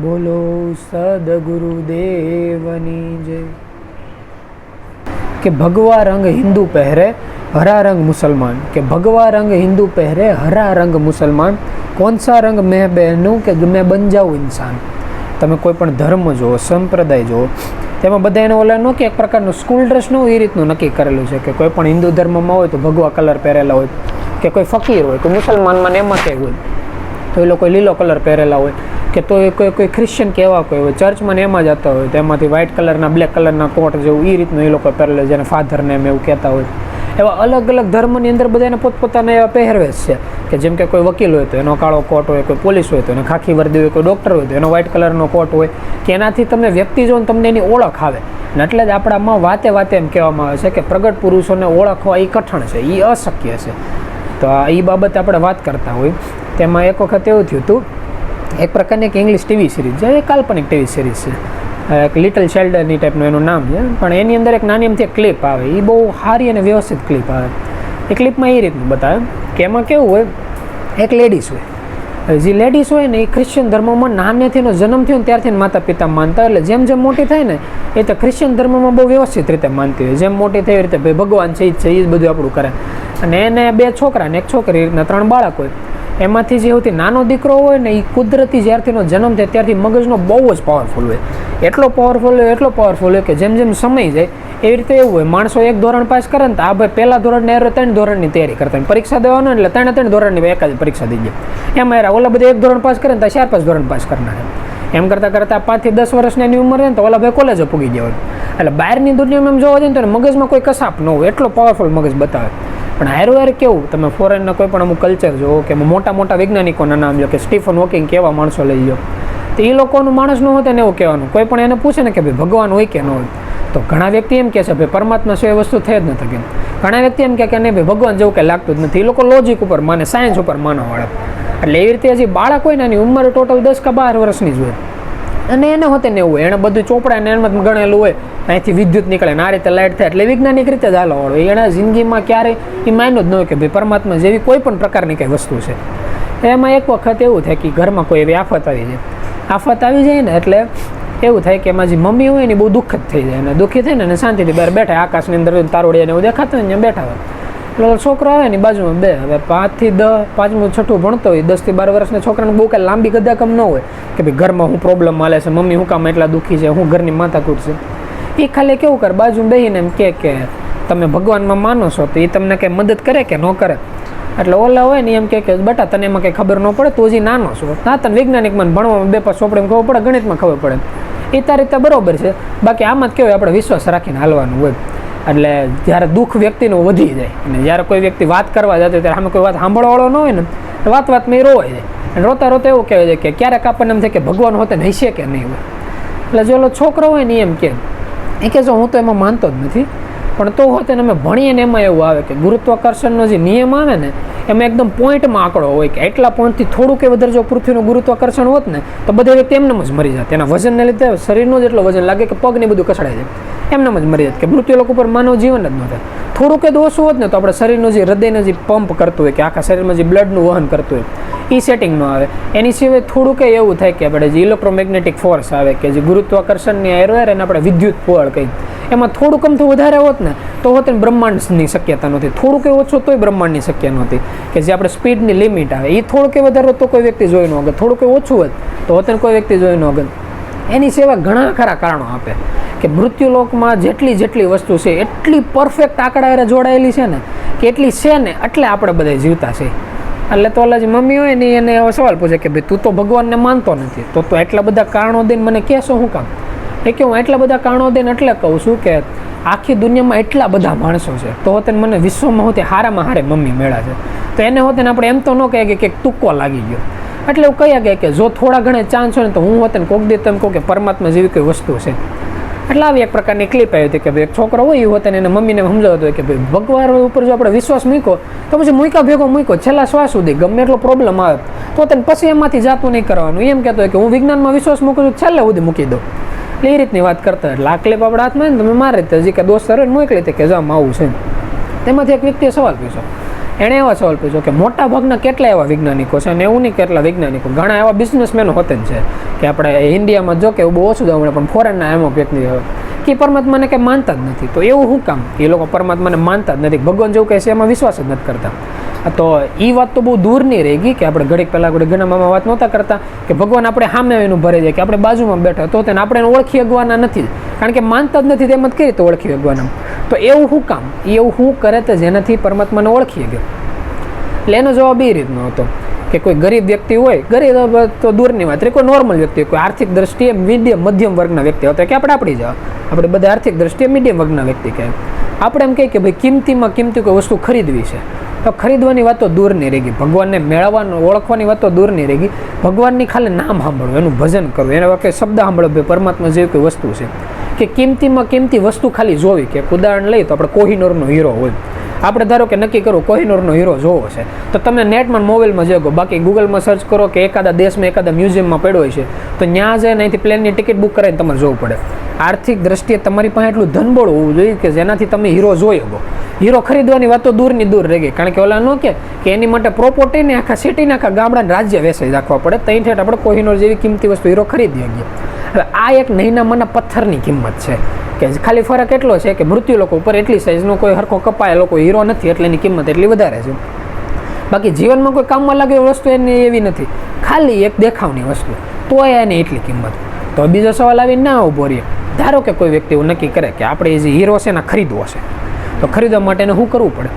બોલો સદગુરુદેવની જય। કે ભગવા રંગ હિન્દુ પહેરે હરા રંગ મુસલमान, કે ભગવા રંગ हिंदू पहरे हरा रंग मुसलमान, कौन सा रंग मैं पहनूं કે मैं बन जाऊं इंसान। તમે કોઈ પણ ધર્મ જુઓ, સંપ્રદાય જુઓ, તેમાં બધા એને ઓલા નો કે એક પ્રકારનું સ્કૂલ ડ્રેસનું એ રીતનું નક્કી કરેલું છે કે કોઈ પણ હિન્દુ ધર્મમાં હોય તો ભગવા કલર પહેરેલા હોય, કે કોઈ ફકીર હોય તો મુસલમાનમાં એમાં કંઈ હોય તો એ લોકો લીલો કલર પહેરેલા હોય, કે તો એ કોઈ ક્રિશ્ચિયન કે એવા કોઈ હોય ચર્ચમાં એમાં જતા હોય તો એમાંથી વ્હાઇટ કલરના બ્લેક કલરના કોટ જેવું એ રીતનું એ લોકો પહેરેલું, જેને ફાધરને એમ એવું કહેતા હોય। એવા અલગ અલગ ધર્મની અંદર બધાને પોતપોતાના એવા પહેરવેશ છે કે જેમ કે કોઈ વકીલ હોય તો એનો કાળો કોટ હોય, કોઈ પોલીસ હોય તો એને ખાખી વર્દી હોય, કોઈ ડૉક્ટર હોય તો એનો વ્હાઇટ કલરનો કોટ હોય, કે એનાથી તમને વ્યક્તિ જો તમને એની ઓળખ આવે ને। એટલે જ આપણામાં વાતે વાતે એમ કહેવામાં આવે છે કે પ્રગટ પુરુષોને ઓળખવા એ કઠણ છે, એ અશક્ય છે। તો એ બાબતે આપણે વાત કરતા હોય તેમાં એક વખત એવું થયું હતું, એક પ્રકારની એક ઇંગ્લિશ ટીવી સિરીઝ છે, એ કાલ્પનિક ટીવી સિરીઝ છે, એક લિટલ શેલ્ડરની ટાઈપનું એનું નામ છે, પણ એની અંદર એક નાની એમથી ક્લિપ આવે, એ બહુ સારી અને વ્યવસ્થિત ક્લિપ આવે। એ ક્લિપમાં એ રીતનું બતાવે કે એમાં કેવું હોય, એક લેડીઝ હોય, જે લેડીઝ હોય ને એ ક્રિશ્ચિયન ધર્મમાં નાનેથી એનો જન્મ થયો ને ત્યારથી માતા પિતા માનતા, એટલે જેમ જેમ મોટી થાય ને એ તો ક્રિશ્ચિયન ધર્મમાં બહુ વ્યવસ્થિત રીતે માનતી હોય, જેમ મોટી થઈ એ રીતે ભાઈ ભગવાન છે એ જ બધું આપણું કરે। અને એને 2 છોકરા ને 1 છોકરી, એ રીતના 3 બાળક હોય। એમાંથી જે સૌથી નાનો દીકરો હોય ને એ કુદરતી જ્યારથી એનો જન્મ થાય ત્યારથી મગજનો બહુ જ પાવરફુલ હોય, એટલો પાવરફુલ હોય કે જેમ જેમ સમય જાય એવી રીતે એવું હોય, માણસો 1 ધોરણ પાસ કરે ને તો આ ભાઈ પહેલા ધોરણને 3 ધોરણની તૈયારી કરતા હોય, પરીક્ષા દેવાનો એટલે 3 ધોરણની એક જ પરીક્ષા દઈ ગયા, એમાં ઓલા બધા 1 ધોરણ પાસ કરે ને તો 4-5 ધોરણ પાસ કરનાર, એમ કરતાં કરતાં 5 થી 10 વર્ષની ઉંમર હોય ને તો ઓલા ભાઈ કોલેજો પૂગી ગયા હોય। એટલે બહારની દુનિયામાં એમ જોવા જઈએ ને તો મગજમાં કોઈ કસાપ ન હોય, એટલો પાવરફુલ મગજ બતાવે। પણ હારું કેવું, તમે ફોરેનના કોઈ પણ અમુક કલ્ચર જુઓ કે મોટા મોટા વૈજ્ઞાનિકોના નામ લો, કે સ્ટીફન હોકિંગ કેવા માણસો લઈ લો, તો એ લોકોનું માણસ ન હોય તો એવું કહેવાનું, કોઈ પણ એને પૂછે ને કે ભાઈ ભગવાન હોય કે ન હોય તો ઘણા વ્યક્તિ એમ કહે છે ભાઈ પરમાત્મા સિવાય વસ્તુ થઈ જ નથી કેમ, ઘણા વ્યક્તિ એમ કહે કે નહીં ભાઈ ભગવાન જેવું કંઈ લાગતું જ નથી, એ લોકો લોજિક ઉપર માને, સાયન્સ ઉપર માનવાવાળા। એટલે એવી રીતે હજી બાળક હોય ને એની ઉંમર ટોટલ 10 કે 12 વર્ષની જ હોય, અને એને હોતે ને એવું હોય, એણે બધું ચોપડાને એમાં ગણેલું હોય, અહીંથી વિદ્યુત નીકળે ને આ રીતે લાઇટ થાય, એટલે વૈજ્ઞાનિક રીતે જ હાલવાળો હોય, એના જિંદગીમાં ક્યારેય એ માન્યું જ ન હોય કે ભાઈ પરમાત્મા જેવી કોઈ પણ પ્રકારની કંઈ વસ્તુ છે। એમાં એક વખત એવું થાય કે ઘરમાં કોઈ એવી આફત આવી જાય ને એટલે એવું થાય કે એમાં જે મમ્મી હોય ને બહુ દુઃખદ થઈ જાય, અને દુઃખી થઈને અને શાંતિથી બહાર બેઠા, આકાશની અંદર તારોડિયાને એવું દેખાતું હોય ને બેઠા હોય, એટલે છોકરો આવે ને બાજુમાં બે, હવે 5 થી 10, 5મું 6ઠું ભણતો હોય, 10 થી 12 વર્ષના છોકરાને બહુ કાંઈ લાંબી ગદાકમ ન હોય કે ભાઈ ઘરમાં હું પ્રોબ્લેમ હાલે છે, મમ્મી હું કામ એટલા દુઃખી છે, હું ઘરની માથાકૂટ છે, એ ખાલી કેવું કરે બાજુમાં બેસીને એમ કે તમે ભગવાનમાં માનો છો તો એ તમને કંઈ મદદ કરે કે ન કરે। એટલે ઓલા હોય ને એમ કે બેટા તને એમાં કંઈ ખબર ન પડે, તો હજી નાનો છો, ના તને વૈજ્ઞાનિકમાં ભણવામાં 2 5 ચોપડીમાં ખબર પડે, ગણિતમાં ખબર પડે, એ તારી રીતે બરોબર છે, બાકી આમાં જ કેવું આપણે વિશ્વાસ રાખીને હાલવાનું હોય। એટલે જ્યારે દુઃખ વ્યક્તિનું વધી જાય અને જ્યારે કોઈ વ્યક્તિ વાત કરવા જતો ત્યારે આમાં કોઈ વાત સાંભળવાળો ન હોય ને તો વાતમાં એ રોવાઈ જાય, અને રોતા રોતા એવું કહેવાય છે કે ક્યારેક આપણને એમ થાય કે ભગવાન હોતે હશે કે નહીં હોય। એટલે જો ઓલો છોકરો હોય ને એમ કે જો હું તો એમાં માનતો જ નથી, પણ તો હોતે ને અમે ભણીએ ને એમાં એવું આવે કે ગુરુત્વાકર્ષણનો જે નિયમ આવે ને એમાં એકદમ પોઈન્ટમાં આંકડો હોય કે એટલા પોઈન્ટથી થોડું કે વધારે જો પૃથ્વીનું ગુરુત્વાકર્ષણ હોત ને તો બધા વ્યક્તિ એમનેમ જ મરી જાય, એના વજનને લીધે શરીરનું જેટલો વજન લાગે કે પગને બધું કસડાઈ જાય, એમનેમ જ મરી જાય, કે મૃત્યુ લોકો ઉપર માનવ જીવન જ ન થાય। થોડુંક જ ઓછું હોત ને તો આપણે શરીરનું જે હૃદયને જે પંપ કરતું હોય કે આખા શરીરમાં જે બ્લડનું વહન કરતું હોય એ સેટિંગ ન આવે, એની સિવાય થોડુંક એવું થાય કે આપણે જે ઇલેક્ટ્રોમેગ્નેટિક ફોર્સ આવે કે જે ગુરુત્વાકર્ષણની એરોર એને આપણે વિદ્યુત બળ કહીએ, એમાં થોડુંક અમથું વધારે હોત ને તો હોત ને બ્રહ્માંડની શક્યતા નહોતી, થોડુંક ઓછું તોય બ્રહ્માંડની શક્ય નહોતી, કે જે આપણે સ્પીડની લિમિટ આવે એ થોડુંક વધારે હોત તો કોઈ વ્યક્તિ જોઈ ન વગર, થોડુંક ઓછું હોત તો હોત ને કોઈ વ્યક્તિ જોઈ ન વગર। એની સિવાય ઘણા ખરા કારણો આપે કે મૃત્યુલોકમાં જેટલી વસ્તુ છે એટલી પરફેક્ટ આંકડા જોડાયેલી છે ને કે એટલી છે ને એટલે આપણે બધા જીવતા છે। એટલે તો ઓલા જે મમ્મી હોય ને એને સવાલ પૂછે કે ભાઈ તું તો ભગવાનને માનતો નથી તો એટલા બધા કારણો દઈને મને કહેશો શું કામ, એ કે હું એટલા બધા કારણો દઈને એટલે કહું છું કે આખી દુનિયામાં એટલા બધા માણસો છે તો હોતે મને વિશ્વમાં હોતે હારામાં હારે મમ્મી મેળા છે, તો એને હોતે ને આપણે એમ તો ન કહીએ કે તુક્કો લાગી ગયો, એટલે એવું કહીએ કે જો થોડા ઘણા ચાન્સ હોય ને તો હું હોતે ને કોક દે તેમ કહું કે પરમાત્મા જેવી કોઈ વસ્તુ છે। એટલે આવી એક પ્રકારની ક્લિપ આવી હતી કે ભાઈ એક છોકરો હોય એ હોતે ને એને મમ્મીને સમજાવતો હોય કે ભાઈ ભગવાન ઉપર જો આપણે વિશ્વાસ મૂક્યો તો પછી મૂક્યો છેલ્લા શ્વાસ સુધી ગમે એટલો પ્રોબ્લેમ આવે તો તેને પછી એમાંથી જાતું નહીં કરવાનું, એમ કહેતો હોય કે હું વિજ્ઞાનમાં વિશ્વાસ મૂકું છું છેલ્લે સુધી મૂકી દઉં, એટલે એ રીતની વાત કરતા એટલે આ ક્લિપ આપણા હાથમાં ને તમે મારી રીતે હજી કે દોસ્ત મોકલી હતી કે જામ આવું છે। તેમાંથી એક વ્યક્તિએ સવાલ પૂછ્યો એણે એવા સવાલ પૂછ્યો કે મોટા ભાગના કેટલા એવા વૈજ્ઞાનિકો છે અને એવું નહીં કેટલા વૈજ્ઞાનિકો, ઘણા એવા બિઝનેસમેનો હોતે છે કે આપણે ઇન્ડિયામાં જો કે એવું બહુ ઓછું જોવા મળે, પણ ફોરેનના એમાં વ્યક્તિ કે પરમાત્માને કંઈ માનતા જ નથી. તો એવું શું કામ એ લોકો પરમાત્માને માનતા જ નથી, ભગવાન જેવું કહે છે એમાં વિશ્વાસ જ નથી કરતા? તો એ વાત તો બહુ દૂરની રહી ગઈ કે આપણે ઘડીક પહેલાં ઘણા મામા વાત નહોતા કરતા કે ભગવાન આપણે સામે આવીને ભરી જાય કે આપણે બાજુમાં બેઠા તો તેને આપણે ઓળખી શકવાના નથી, કારણ કે માનતા જ નથી, તેમ જ કઈ રીતે ઓળખી શકવાના? તો એવું શું કામ, એવું શું કરે તો જેનાથી પરમાત્માને ઓળખી શકે? એટલે એનો જવાબ એ રીતનો હતો કે કોઈ ગરીબ વ્યક્તિ હોય, ગરીબ તો દૂરની વાત, કોઈ નોર્મલ વ્યક્તિ હોય, કોઈ આર્થિક દ્રષ્ટિએ મધ્યમ વર્ગના વ્યક્તિ હતા કે આપણી જવા, આપણે બધા આર્થિક દ્રષ્ટિએ મીડિયમ વર્ગના વ્યક્તિ કહે, આપણે એમ કહીએ કે ભાઈ કિંમતીમાં કિંમતી કોઈ વસ્તુ ખરીદવી છે, તો ખરીદવાની વાતો દૂરની રહી ગઈ, ભગવાનને મેળવવાનું ઓળખવાની વાતો દૂરની રહી ગઈ, ભગવાનની ખાલી નામ સાંભળવું, એનું ભજન કરવું, એના વાક્ય શબ્દ સાંભળો, ભાઈ પરમાત્મા જેવી કોઈ વસ્તુ છે કે કિંમતીમાં કિંમતી વસ્તુ ખાલી જોવી. કે ઉદાહરણ લઈએ તો આપણે કોહિનૂરનો હીરો હોય, આપણે ધારો કે નક્કી કરો કોહિનૂરનો હીરો જોવો છે, તો તમે નેટમાં મોબાઈલમાં જોગો, બાકી ગૂગલમાં સર્ચ કરો કે એકાદા દેશમાં એકાદા મ્યુઝિયમમાં પડ્યો હોય છે તો ત્યાં જઈને અહીંથી પ્લેનની ટિકિટ બુક કરાવીને તમારે જોવું પડે. આર્થિક દ્રષ્ટિએ તમારી પાસે એટલું ધનબળ હોવું જોઈએ કે જેનાથી તમે હીરો જોઈ શકો. હીરો ખરીદવાની વાતો દૂરની દૂર રહી ગઈ, કારણ કે ઓલા ન કે એની માટે પ્રોપર્ટીને આખા સિટીને આખા ગામડાને રાજ્ય વેચાઈ રાખવા પડે, ત્યાંથી આપણે કોહિનૂર જેવી કિંમતી વસ્તુ હીરો ખરીદી શકીએ. હવે આ એક નહીનામાના પથ્થરની કિંમત છે કે ખાલી ફરક એટલો છે કે મૃત્યુ લોકો ઉપર એટલી સાઈઝનો કોઈ હરખો કપાયેલો કોઈ હીરો નથી એટલે એની કિંમત એટલી વધારે છે. બાકી જીવનમાં કોઈ કામમાં લાગે વસ્તુ એની એવી નથી, ખાલી એક દેખાવની વસ્તુ, તો એની એટલી કિંમત. તો બીજો સવાલ આવીને ના ઊભો રહીએ. ધારો કે કોઈ વ્યક્તિ એવું નક્કી કરે કે આપણે જે હીરો છે એને ખરીદવો છે, તો ખરીદવા માટે એને શું કરવું પડે?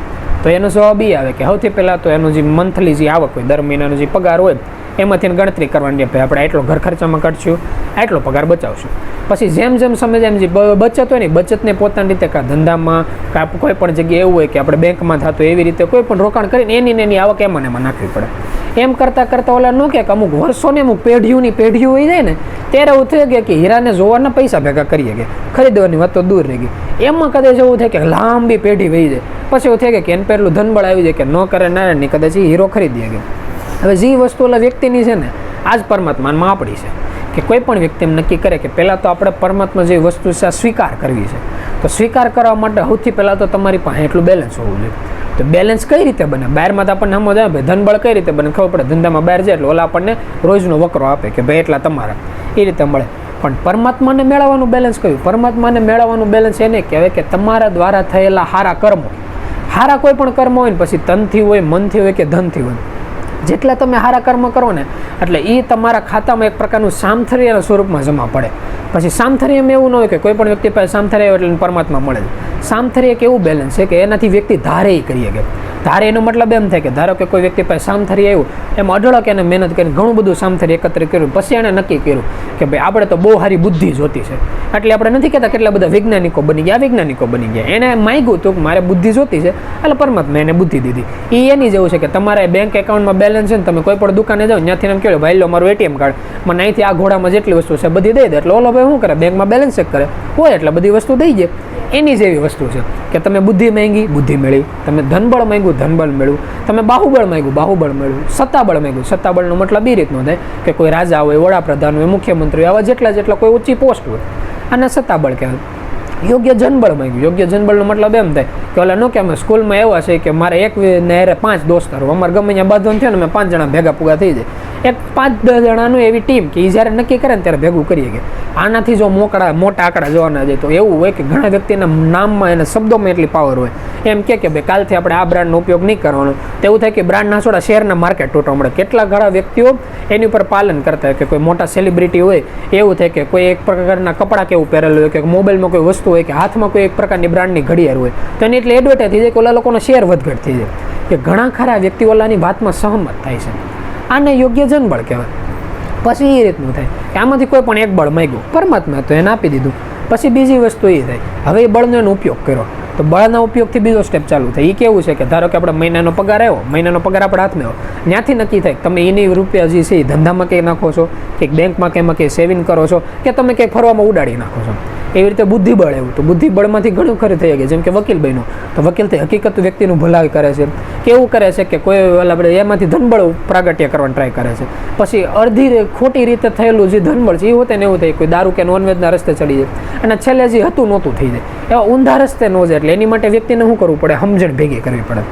તો એનો જવાબ એ આવે કે સૌથી પહેલાં તો એનો જે મંથલી જે આવક હોય, દર મહિનાનો જે પગાર હોય એમાંથી ગણતરી કરવાની, આપણે આટલો ઘર ખર્ચામાં કાઢશું, આટલો પગાર બચાવશું. પછી જેમ જેમ સમય જેમ જે બચત હોય ને બચતને પોતાની રીતે કાં ધંધામાં કાં કોઈ પણ જગ્યાએ એવું હોય કે આપણે બેંકમાં થતું એવી રીતે કોઈ પણ રોકાણ કરીને એની આવક એમાં નાખવી પડે. એમ કરતાં કરતાં ઓલા ન કે અમુક વર્ષોને અમુક પેઢીઓ હોય જાય ને ત્યારે એવું થઈ ગયા કે હીરાને જોવાના પૈસા ભેગા કરીએ કે ખરીદવાની વાત તો દૂર રહી ગઈ. એમાં કદાચ એવું થાય કે લાંબી પેઢી વહી જાય, પછી એવું થાય કે એને પેલું ધનબળ આવી જાય કે ન કરે ના નહીં કદાચ એ હીરો ખરીદીએ ગયા. હવે જે વસ્તુ ઓલા વ્યક્તિની છે ને આ જ પરમાત્મામાં આપણી છે કે કોઈ પણ વ્યક્તિ એમ નક્કી કરે કે પહેલાં તો આપણે પરમાત્મા જે વસ્તુ છે આ સ્વીકાર કરવી છે. તો સ્વીકાર કરવા માટે સૌથી પહેલાં તો તમારી પાસે એટલું બેલેન્સ હોવું જોઈએ. તો બેલેન્સ કઈ રીતે બને? બહારમાં તો આપણને સમજ આવે ભાઈ ધનબળ કઈ રીતે બને ખબર પડે, ધંધામાં બહાર જાય એટલે ઓલા આપણને રોજનો વકરો આપે કે ભાઈ એટલા તમારા, એ રીતે મળે. પણ પરમાત્માને મેળવવાનું બેલેન્સ કયું? પરમાત્માને મેળવવાનું બેલેન્સ એને કહેવાય કે તમારા દ્વારા થયેલા સારા કર્મો, સારા કોઈ પણ કર્મ હોય ને પછી તનથી હોય, મનથી હોય કે ધનથી હોય, જેટલા તમે સારા કર્મ કરો ને એટલે એ તમારા ખાતામાં એક પ્રકારનું સામથર્યના સ્વરૂપમાં જમા પડે. પછી સામથર્યમાં એવું ન હોય કે કોઈ પણ વ્યક્તિ પાસે સામથર્ય એટલે પરમાત્મા મળે છે. સામથર્ય એક એવું બેલેન્સ છે કે એનાથી વ્યક્તિ ધારે કરીએ કે ધારે, એનો મતલબ એમ થાય કે ધારો કે કોઈ વ્યક્તિ પાસે સામથર્ય આવ્યું, એમ અઢળક એને મહેનત કરીને ઘણું બધું સામથર્ય એકત્રિત કર્યું, પછી એણે નક્કી કર્યું કે ભાઈ આપણે તો બહુ સારી બુદ્ધિ જોતી છે. એટલે આપણે નથી કહેતા કેટલા બધા વૈજ્ઞાનિકો બની ગયા, વૈજ્ઞાનિકો બની ગયા, એને માંગ્યું હતું કે મારે બુદ્ધિ જોતી છે એટલે પરમાત્મા એને બુદ્ધિ દીધી. એ એની જેવું છે કે તમારે બેંક એકાઉન્ટમાં બેલેન્સ છે ને તમે કોઈ પણ દુકાને જાઓ ત્યાંથી એમ કહો ભાઈ લો મારું એટીએમ કાર્ડ, મને અહીંથી આ ઘોડામાં જેટલી વસ્તુ છે બધી દઈ દે, એટલે ઓલો ભાઈ શું કરે બેંકમાં બેલેન્સ ચેક કરે હોય એટલે બધી વસ્તુ દઈ જાય. એની જેવી વસ્તુ છે કે તમે બુદ્ધિ માંગી બુદ્ધિ મેળવી, તમે ધનબળ માંગ્યું ધનબળ મેળવ્યું, તમે બાહુબળ માંગ્યું બાહુબળ મેળવ્યું, સત્તાબળ માંગ્યું સત્તાબળનો મતલબ એ રીતનો થાય કે કોઈ રાજા હોય, વડાપ્રધાન હોય, મુખ્યમંત્રી આવા જેટલા કોઈ ઊંચી પોસ્ટ હોય અને સત્તાબળ કહેવાય. યોગ્ય જનબળ માંગ્યું, યોગ્ય જનબળનો મતલબ એમ થાય કે ઓલા નો કે અમે સ્કૂલમાં એવા છે કે મારે એક ને 5 દોસ્તારો, અમારે ગમે ત્યાં બાંધવાનું થયો ને અમે 5 જણા ભેગા પૂગા થઈ જાય, એક 5-10 જણાનું એવી ટીમ કે એ જ્યારે નક્કી કરે ને ત્યારે ભેગું કરીએ કે આનાથી જો મોટા આંકડા જોવાના જાય તો એવું હોય કે ઘણા વ્યક્તિના નામમાં અને શબ્દોમાં એટલી પાવર હોય. એમ કે ભાઈ કાલથી આપણે આ બ્રાન્ડનો ઉપયોગ નહીં કરવાનો, તો એવું થાય કે બ્રાન્ડના છોડા શેરના માર્કેટ તૂટવા મળે. કેટલા ઘણા વ્યક્તિઓ એની ઉપર પાલન કરતા હોય કે કોઈ મોટા સેલિબ્રિટી હોય એવું થાય કે કોઈ એક પ્રકારના કપડાં કેવું પહેરેલું હોય કે મોબાઈલમાં કોઈ વસ્તુ હોય કે હાથમાં કોઈ એક પ્રકારની બ્રાન્ડની ઘડિયાળ હોય તો એની એટલે એડવર્ટાઈઝ થઈ જાય કે ઓલા લોકોનો શેર વધઘટ થઈ જાય. કે ઘણા ખરા વ્યક્તિ ઓલાની વાતમાં સહમત થાય છે. આને યોગ્ય જનબળ કહેવાય. પછી એ રીતનું થાય કે આમાંથી કોઈ પણ એક બળ માંગ્યું પરમાત્મા તો એને આપી દીધું. પછી બીજી વસ્તુ એ થાય હવે એ બળનો એનો ઉપયોગ કર્યો, તો બળના ઉપયોગથી બીજો સ્ટેપ ચાલુ થાય. એ કેવું છે કે ધારો કે આપણે મહિનાનો પગાર આવ્યો, મહિનાનો પગાર આપણે હાથમાં આવ્યો, ત્યાંથી નક્કી થાય તમે એની રૂપિયા જે છે એ ધંધામાં કંઈ નાખો છો કે બેંકમાં કંઈમાં કંઈ સેવિંગ કરો છો કે તમે કંઈક ફરવામાં ઉડાડી નાખો છો. એવી રીતે બુદ્ધિબળ એવું, તો બુદ્ધિબળમાંથી ઘણું ખરું થઈ શકે. જેમ કે વકીલ બન્યો તો વકીલથી હકીકત વ્યક્તિનું ભલાઈ કરે છે, કેવું કરે છે કે કોઈ આપણે એમાંથી ધનબળ પ્રાગટ્ય કરવાનું ટ્રાય કરે છે. પછી અડધી ખોટી રીતે થયેલું જે ધનબળ છે એ હોતે ને એવું થાય કોઈ દારૂ કે નોનવેજના રસ્તે ચડી જાય અને છેલ્લે જે હતું નહોતું થઈ જાય, એવા ઊંધા રસ્તે ન જાય. એટલે એની માટે વ્યક્તિને શું કરવું પડે? સમજણ ભેગી કરવી પડે.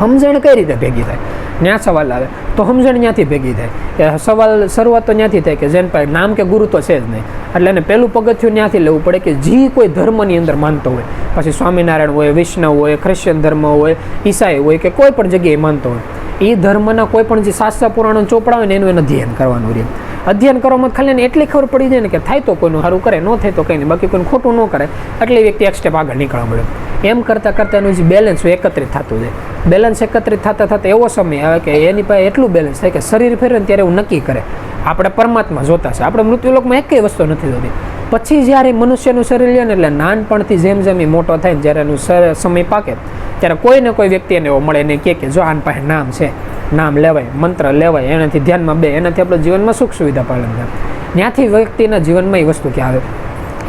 સમજણ કઈ રીતે ભેગી થાય? ત્યાં સવાલ આવે તો સમજણ ત્યાંથી ભેગી થાય કે સવાલ શરૂઆત તો ત્યાંથી થાય કે જેન પાસે નામ કે ગુરુ તો છે જ નહીં, એટલે એને પહેલું પગથિયું ત્યાંથી લેવું પડે કે જે કોઈ ધર્મની અંદર માનતો હોય, પછી સ્વામિનારાયણ હોય, વૈષ્ણવ હોય, ક્રિશ્ચિયન ધર્મ હોય, ઈસાઈ હોય કે કોઈ પણ જગ્યાએ માનતો હોય, એ ધર્મના કોઈ પણ જે શાસ્ત્ર પુરાણો ચોપડા હોય ને એનું એને અધ્યયન કરવાનું રહે. અધ્યયન કરવામાં ખાલી એને એટલી ખબર પડી જાય ને કે થાય તો કોઈનું સારું કરે, ન થાય તો કંઈ નહીં, બાકી કોઈનું ખોટું ન કરે, એટલે વ્યક્તિ એક સ્ટેપ આગળ નીકળવા મળે. એમ કરતાં કરતાં એનું જે બેલેન્સ હોય એકત્રિત થતું જાય. બેલેન્સ એકત્રિત થતાં થતાં એવો સમય આવે કે એની પાસે એટલું બેલેન્સ થાય કે શરીર ફેરવે ને ત્યારે એવું નક્કી કરે આપણે પરમાત્મા જોતા છે, આપણે મૃત્યુલોકમાં એક કઈ વસ્તુ નથી જોતી. પછી જ્યારે મનુષ્યનું શરીર લે ને એટલે નાનપણથી જેમ જેમ એ મોટો થાય ને જ્યારે એનું સમય પાકે ત્યારે કોઈ ને કોઈ વ્યક્તિ એને એવો મળે એને કહે કે જો આની પાસે નામ છે, નામ લેવાય, મંત્ર લેવાય, એનાથી ધ્યાનમાં બે, એનાથી આપણે જીવનમાં સુખ સુવિધા પાલન થાય. ત્યાંથી વ્યક્તિના જીવનમાં એ વસ્તુ ક્યાં આવે,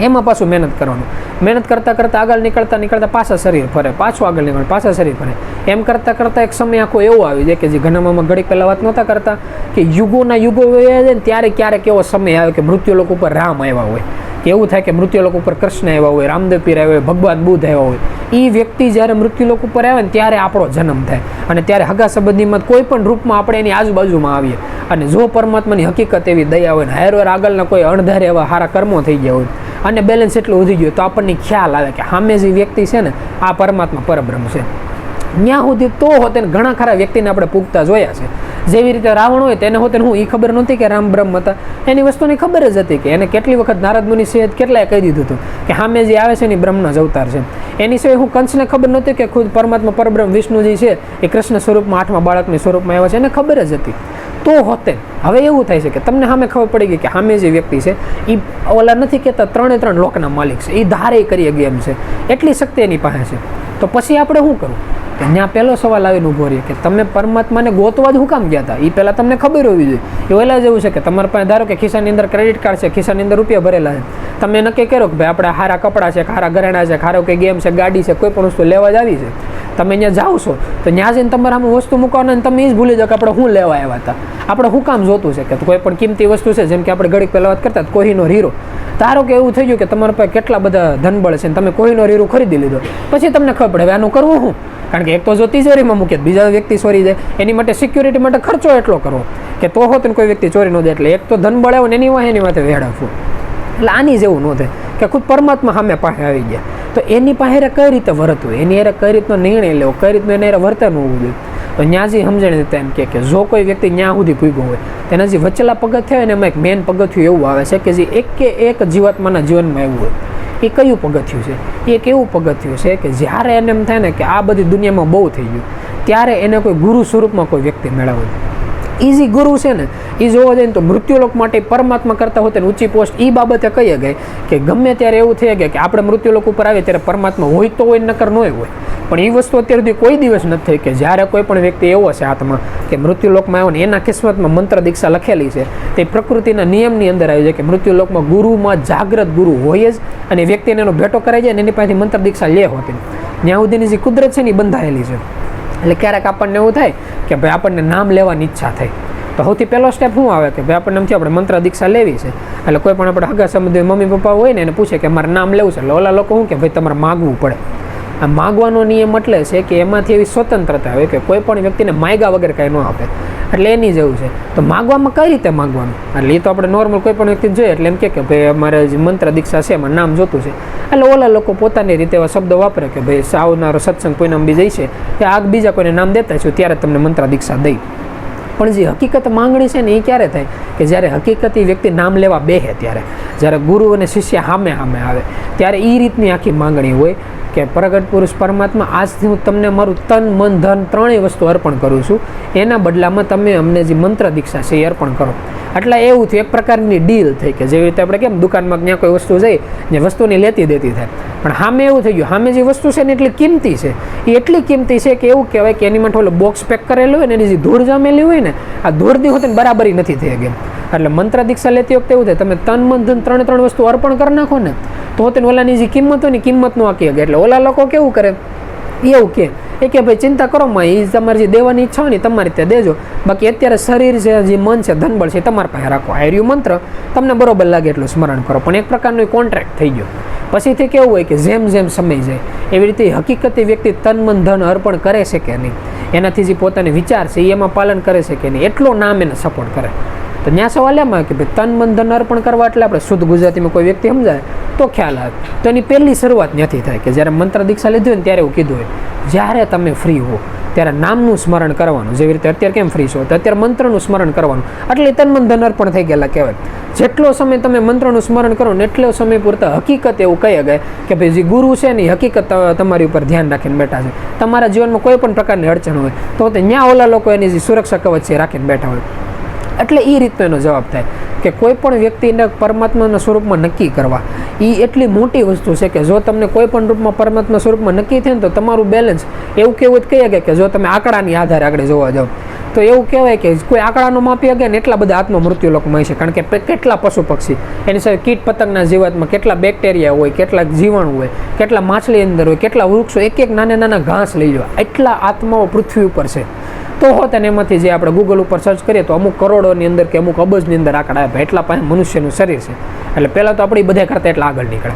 એમાં પાછું મહેનત કરવાનું. મહેનત કરતાં કરતાં આગળ નીકળતા પાછા શરીર ફરે, પાછું આગળ નીકળે, પાછા શરીર ફરે. એમ કરતાં કરતાં એક સમય આખો એવો આવી જાય કે જે ઘણામાં ઘડી પહેલાં વાત નહોતા કરતા કે યુગોના યુગો વયા જાય ને ત્યારે ક્યારેક એવો સમય આવે કે મૃત્યુલોક ઉપર રામ આવ્યા હોય, કે એવું થાય કે મૃત્યુલોક ઉપર કૃષ્ણ આવ્યા હોય, રામદેવ પીર આવ્યા હોય, ભગવાન બુદ્ધ આવ્યા હોય. એ વ્યક્તિ જ્યારે મૃત્યુલોક ઉપર આવે ને ત્યારે આપણો જન્મ થાય અને ત્યારે હગા સંબંધીમાં કોઈ પણ રૂપમાં આપણે એની આજુબાજુમાં આવીએ. અને જો પરમાત્માની હકીકત એવી દયા હોય ને હારવાર આગળના કોઈ અણધારે એવા સારા કર્મો થઈ ગયા હોય અને બેલેન્સ એટલું વધી ગયું તો આપણને ખ્યાલ આવે કે સામે જે વ્યક્તિ છે ને આ પરમાત્મા પરબ્રહ્મ છે. ત્યાં સુધી તો હોતે ઘણા ખરા વ્યક્તિને આપણે પૂગતા જોયા છે. જેવી રીતે રાવણ હોય તેને હોતે હું એ ખબર નહોતી કે રામ બ્રહ્મ હતા, એની વસ્તુની ખબર જ હતી કે એને કેટલી વખત નારદ મુનિ સિંહ કેટલાય કહી દીધું હતું કે સામે જે આવે છે એની બ્રહ્મના જ અવતાર છે. એની સિવાય હું કંસને ખબર નહોતી કે ખુદ પરમાત્મા પરબ્રહ્મ વિષ્ણુજી છે એ કૃષ્ણ સ્વરૂપમાં 8મા બાળકની સ્વરૂપમાં આવ્યા છે, એને ખબર જ હતી. તો હોતે હવે એવું થાય છે કે તમને સામે ખબર પડી ગઈ કે સામે જે વ્યક્તિ છે એ ઓલા નથી કહેતા 3 લોકના માલિક છે, એ ધારે કરી ગયા એમ છે, એટલી શક્તિ એની પાસે છે. તો પછી આપણે શું કરવું કે ત્યાં પહેલો સવાલ આવીને ઊભો રહીએ કે તમે પરમાત્માને ગોતવા જ હું કામ ગયા હતા? એ પહેલાં તમને ખબર હોવી જોઈએ. એ ઓલા જેવું છે કે તમારા પાસે ધારો કે ખિસ્સાની અંદર ક્રેડિટ કાર્ડ છે, ખિસ્સાની અંદર રૂપિયા ભરેલા છે, તમે નક્કી કરો કે ભાઈ આપણે સારા કપડાં છે, સારા ઘરેણા છે, સારો કે ગેમ છે, ગાડી છે, કોઈ પણ વસ્તુ લેવા જ આવી છે, તમે ત્યાં જાઓ છો તો ત્યાં જઈને તમારે આમ વસ્તુ મૂકવાના તમે એ જ ભૂલી જાઓ કે આપણે શું લેવા આવ્યા હતા, આપણે શું કામ જોતું છે. કે કોઈ પણ કિંમતી વસ્તુ છે, જેમ કે આપણે ઘડીક પહેલાં વાત કરતા કોહીનો હીરો, ધારો કે એવું થઈ ગયું કે તમારા પાસે કેટલા બધા ધનબળ છે ને તમે કોહીનો હીરો ખરીદી લીધો, પછી તમને ખબર પડે હવે આનું કરવું શું? કારણ કે એક તો જો તિજોરીમાં મૂકે બીજા વ્યક્તિ ચોરી જાય, એની માટે સિક્યુરિટી માટે ખર્ચો એટલો કરવો કે તો હોત ને કોઈ વ્યક્તિ ચોરી ન જાય. એટલે એક તો ધનબળ આવ્યો ને એની માથે વેડાવવું. એટલે આની જેવું ન થાય કે ખુદ પરમાત્મા સામે પાસે આવી ગયા તો એની પાસે કઈ રીતે વર્તવું, એની હારે કઈ રીતનો નિર્ણય લેવો, કઈ રીતનું એને વર્તન હોવું જોઈએ. તો ત્યાં જે સમજણ રીતે એમ કે જો કોઈ વ્યક્તિ ત્યાં સુધી ભૂગ્યો હોય તેના જે વચલા પગથિયા હોય ને એમાં એક મેન પગથિયું એવું આવે છે કે જે એક જીવાત્માના જીવનમાં એવું હોય. એ કયું પગથિયું છે? એ એક એવું પગથિયું છે કે જ્યારે એને એમ થાય ને કે આ બધી દુનિયામાં બહુ થઈ ગયું ત્યારે એને કોઈ ગુરુ સ્વરૂપમાં કોઈ વ્યક્તિ મેળવવું. ઇઝી ગુરુ છે ને એ જોવા જાય ને તો મૃત્યુલોક માટે પરમાત્મા કરતા હોતે ઊંચી પોસ્ટ એ બાબતે કહી ગઈ કે ગમે ત્યારે એવું થઈ ગયા કે આપણે મૃત્યુલોક ઉપર આવીએ ત્યારે પરમાત્મા હોય તો હોય નકર ન હોય. પણ એ વસ્તુ અત્યાર સુધી કોઈ દિવસ નથી થઈ કે જ્યારે કોઈ પણ વ્યક્તિ એવો છે આત્મા કે મૃત્યુલોકમાં આવ્યો ને એના કિસ્મતમાં મંત્ર દીક્ષા લખેલી છે તે પ્રકૃતિના નિયમની અંદર આવી જાય કે મૃત્યુલોકમાં ગુરુમાં જાગ્રત ગુરુ હોય જ અને વ્યક્તિને એનો ભેટો કરાઈ જાય ને એની પાસેથી મંત્ર દીક્ષા લે હોતી. ત્યાં સુધીની જે કુદરત છે ને એ બંધાયેલી છે. એટલે ક્યારેક આપણને એવું થાય કે ભાઈ આપણને નામ લેવાની ઈચ્છા થાય તો સૌથી પહેલો સ્ટેપ શું આવે કે ભાઈ આપણને એમથી આપણે મંત્ર દીક્ષા લેવી છે. એટલે કોઈ પણ આપણે હગા સંબંધી મમ્મી પપ્પા હોય ને એને પૂછે કે મારે નામ લેવું છે, એટલે ઓલા લોકો શું કે ભાઈ તમારે માગવું પડે. આ માગવાનો નિયમ એટલે છે કે એમાંથી એવી સ્વતંત્રતા હોય કે કોઈ પણ વ્યક્તિને માગ્યા વગર કાંઈ ન આપે. એટલે એની જેવું છે. તો માગવામાં કઈ રીતે માગવાનું? એટલે એ તો આપણે નોર્મલ કોઈ પણ વ્યક્તિ જોઈએ એટલે એમ કે ભાઈ અમારે જે મંત્ર દીક્ષા છે એમાં નામ જોતું છે. એટલે ઓલા લોકો પોતાની રીતે એવા શબ્દો વાપરે કે ભાઈ આવનારો સત્સંગ પૂનમ બી જઈ છે કે આ બીજા કોઈને નામ દેતા છું ત્યારે તમને મંત્ર દીક્ષા દઈ. પણ જે હકીકત માંગણી છે ને એ ક્યારે થાય કે જ્યારે હકીકતી વ્યક્તિ નામ લેવા બેસે ત્યારે, જ્યારે ગુરુ અને શિષ્ય સામે આવે ત્યારે એ રીતની આખી માંગણી હોય કે પ્રગટ પુરુષ પરમાત્મા આજથી હું તમને મારું તન મન ધન ત્રણેય વસ્તુ અર્પણ કરું છું, એના બદલામાં તમે અમને જે મંત્ર દીક્ષા છે એ અર્પણ કરો. એટલે એવું થયું એક પ્રકારની ડીલ થઈ કે જેવી રીતે આપણે કેમ દુકાનમાં ત્યાં કોઈ વસ્તુ જઈ જે વસ્તુની લેતી દેતી થાય, પણ સામે એવું થઈ ગયું સામે જે વસ્તુ છે ને એટલી કિંમતી છે, એ એટલી કિંમતી છે કે એવું કહેવાય કે એની માટે ઓલો બોક્સ પેક કરેલું હોય ને એની જે ધૂળ જામેલી હોય ને આ ધૂળની હોતી ને બરાબરી નથી થઈ ગઈ. એટલે મંત્ર દીક્ષા લેતી વખતે એવું થાય તમે તન મન ધન ત્રણ વસ્તુ અર્પણ કરી નાખો ને તો તેને ઓલાની જે કિંમત હોય ને કિંમત નો આકી. એટલે ઓલા લોકો કેવું કરે એવું કે ભાઈ ચિંતા કરો માં એ તમારી જે દેવાની ઈચ્છા હોય ને તમારી રીતે દેજો, બાકી અત્યારે શરીર છે જે મન છે ધનબળ છે તમારી પાસે રાખો. આર્યું મંત્ર તમને બરોબર લાગે એટલું સ્મરણ કરો. પણ એક પ્રકારનો કોન્ટ્રાક્ટ થઈ ગયો. પછીથી કેવું હોય કે જેમ જેમ સમય જાય એવી રીતે હકીકતી વ્યક્તિ તન મન ધન અર્પણ કરે છે કે નહીં એનાથી જે પોતાની વિચાર છે એ એમાં પાલન કરે છે કે નહીં, એટલો નામ એને સપોર્ટ કરે. તો ત્યાં સવાલ એમાં કે ભાઈ તન મન ધન અર્પણ કરવા એટલે આપણે શુદ્ધ ગુજરાતીમાં કોઈ વ્યક્તિ સમજાય તો ખ્યાલ આવે. તો એની પહેલી શરૂઆત ત્યાંથી થાય કે જ્યારે મંત્ર દીક્ષા લીધી હોય ને ત્યારે એવું કીધું હોય જ્યારે તમે ફ્રી હો ત્યારે નામનું સ્મરણ કરવાનું. જેવી રીતે અત્યારે કેમ ફ્રી છો તો અત્યારે મંત્રનું સ્મરણ કરવાનું, એટલે તન મન ધન અર્પણ થઈ ગયેલા કહેવાય. જેટલો સમય તમે મંત્રનું સ્મરણ કરો ને એટલો સમય પૂરતા હકીકત એવું કહી ગયા કે ભાઈ જે ગુરુ છે ને હકીકત તમારી ઉપર ધ્યાન રાખીને બેઠા છે. તમારા જીવનમાં કોઈ પણ પ્રકારની અડચણ હોય તો ત્યાં ઓલા લોકો એની જે સુરક્ષા કવચ છે રાખીને બેઠા હોય. એટલે એ રીતનો એનો જવાબ થાય કે કોઈ પણ વ્યક્તિને પરમાત્માના સ્વરૂપમાં નક્કી કરવા એ એટલી મોટી વસ્તુ છે કે જો તમને કોઈ પણ રૂપમાં પરમાત્મા સ્વરૂપમાં નક્કી થાય ને તો તમારું બેલેન્સ એવું કહેવું જ કહીએ કે જો તમે આંકડાની આધારે આગળ જોવા જાઓ તો એવું કહેવાય કે કોઈ આંકડાનો માપી શકે ને એટલા બધા આત્મ મૃત્યુ લોકમાં છે. કારણ કે કેટલા પશુ પક્ષી એની સાથે કીટ પતંગના જીવાતમાં કેટલા બેક્ટેરિયા હોય, કેટલાક જીવાણુ હોય, કેટલા માછલી અંદર હોય, કેટલા વૃક્ષો, એક નાના નાના ઘાસ લઈ લો, એટલા આત્માઓ પૃથ્વી ઉપર છે. તો હોત અને એમાંથી જે આપણે ગૂગલ ઉપર સર્ચ કરીએ તો અમુક કરોડોની અંદર કે અમુક અબજની અંદર આંકડા આવે એટલા પાસે મનુષ્યનું શરીર છે. એટલે પહેલાં તો આપણે બધા કરતાં એટલા આગળ નીકળે.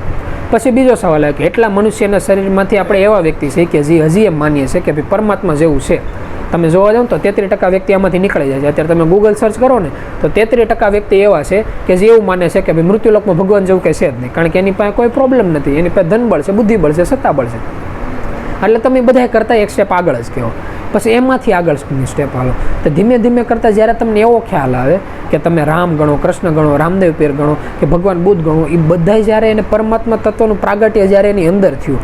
પછી બીજો સવાલ આવે કે એટલા મનુષ્યના શરીરમાંથી આપણે એવા વ્યક્તિ છે કે જે હજી એમ માનીએ છીએ કે ભાઈ પરમાત્મા જેવું છે. તમે જોવા જાઓ તો 33% વ્યક્તિ આમાંથી નીકળી જાય છે. અત્યારે તમે ગૂગલ સર્ચ કરો ને તો 33% વ્યક્તિ એવા છે કે જે એવું માને છે કે ભાઈ મૃત્યુલોકમાં ભગવાન જેવું કંઈ છે જ નહીં. કારણ કે એની પાસે કોઈ પ્રોબ્લેમ નથી, એની પાસે ધનબળ છે, બુદ્ધિબળ છે, સત્તાબળ છે. એટલે તમે બધા કરતાં એક સ્ટેપ આગળ જ કહો. પછી એમાંથી આગળ સ્ટેપ હાલો તો ધીમે ધીમે કરતાં જ્યારે તમને એવો ખ્યાલ આવે કે તમે રામ ગણો, કૃષ્ણ ગણો, રામદેવ પીર ગણો કે ભગવાન બુદ્ધ ગણો, એ બધા જ્યારે એને પરમાત્મા તત્વનું પ્રાગટ્ય જ્યારે એની અંદર થયું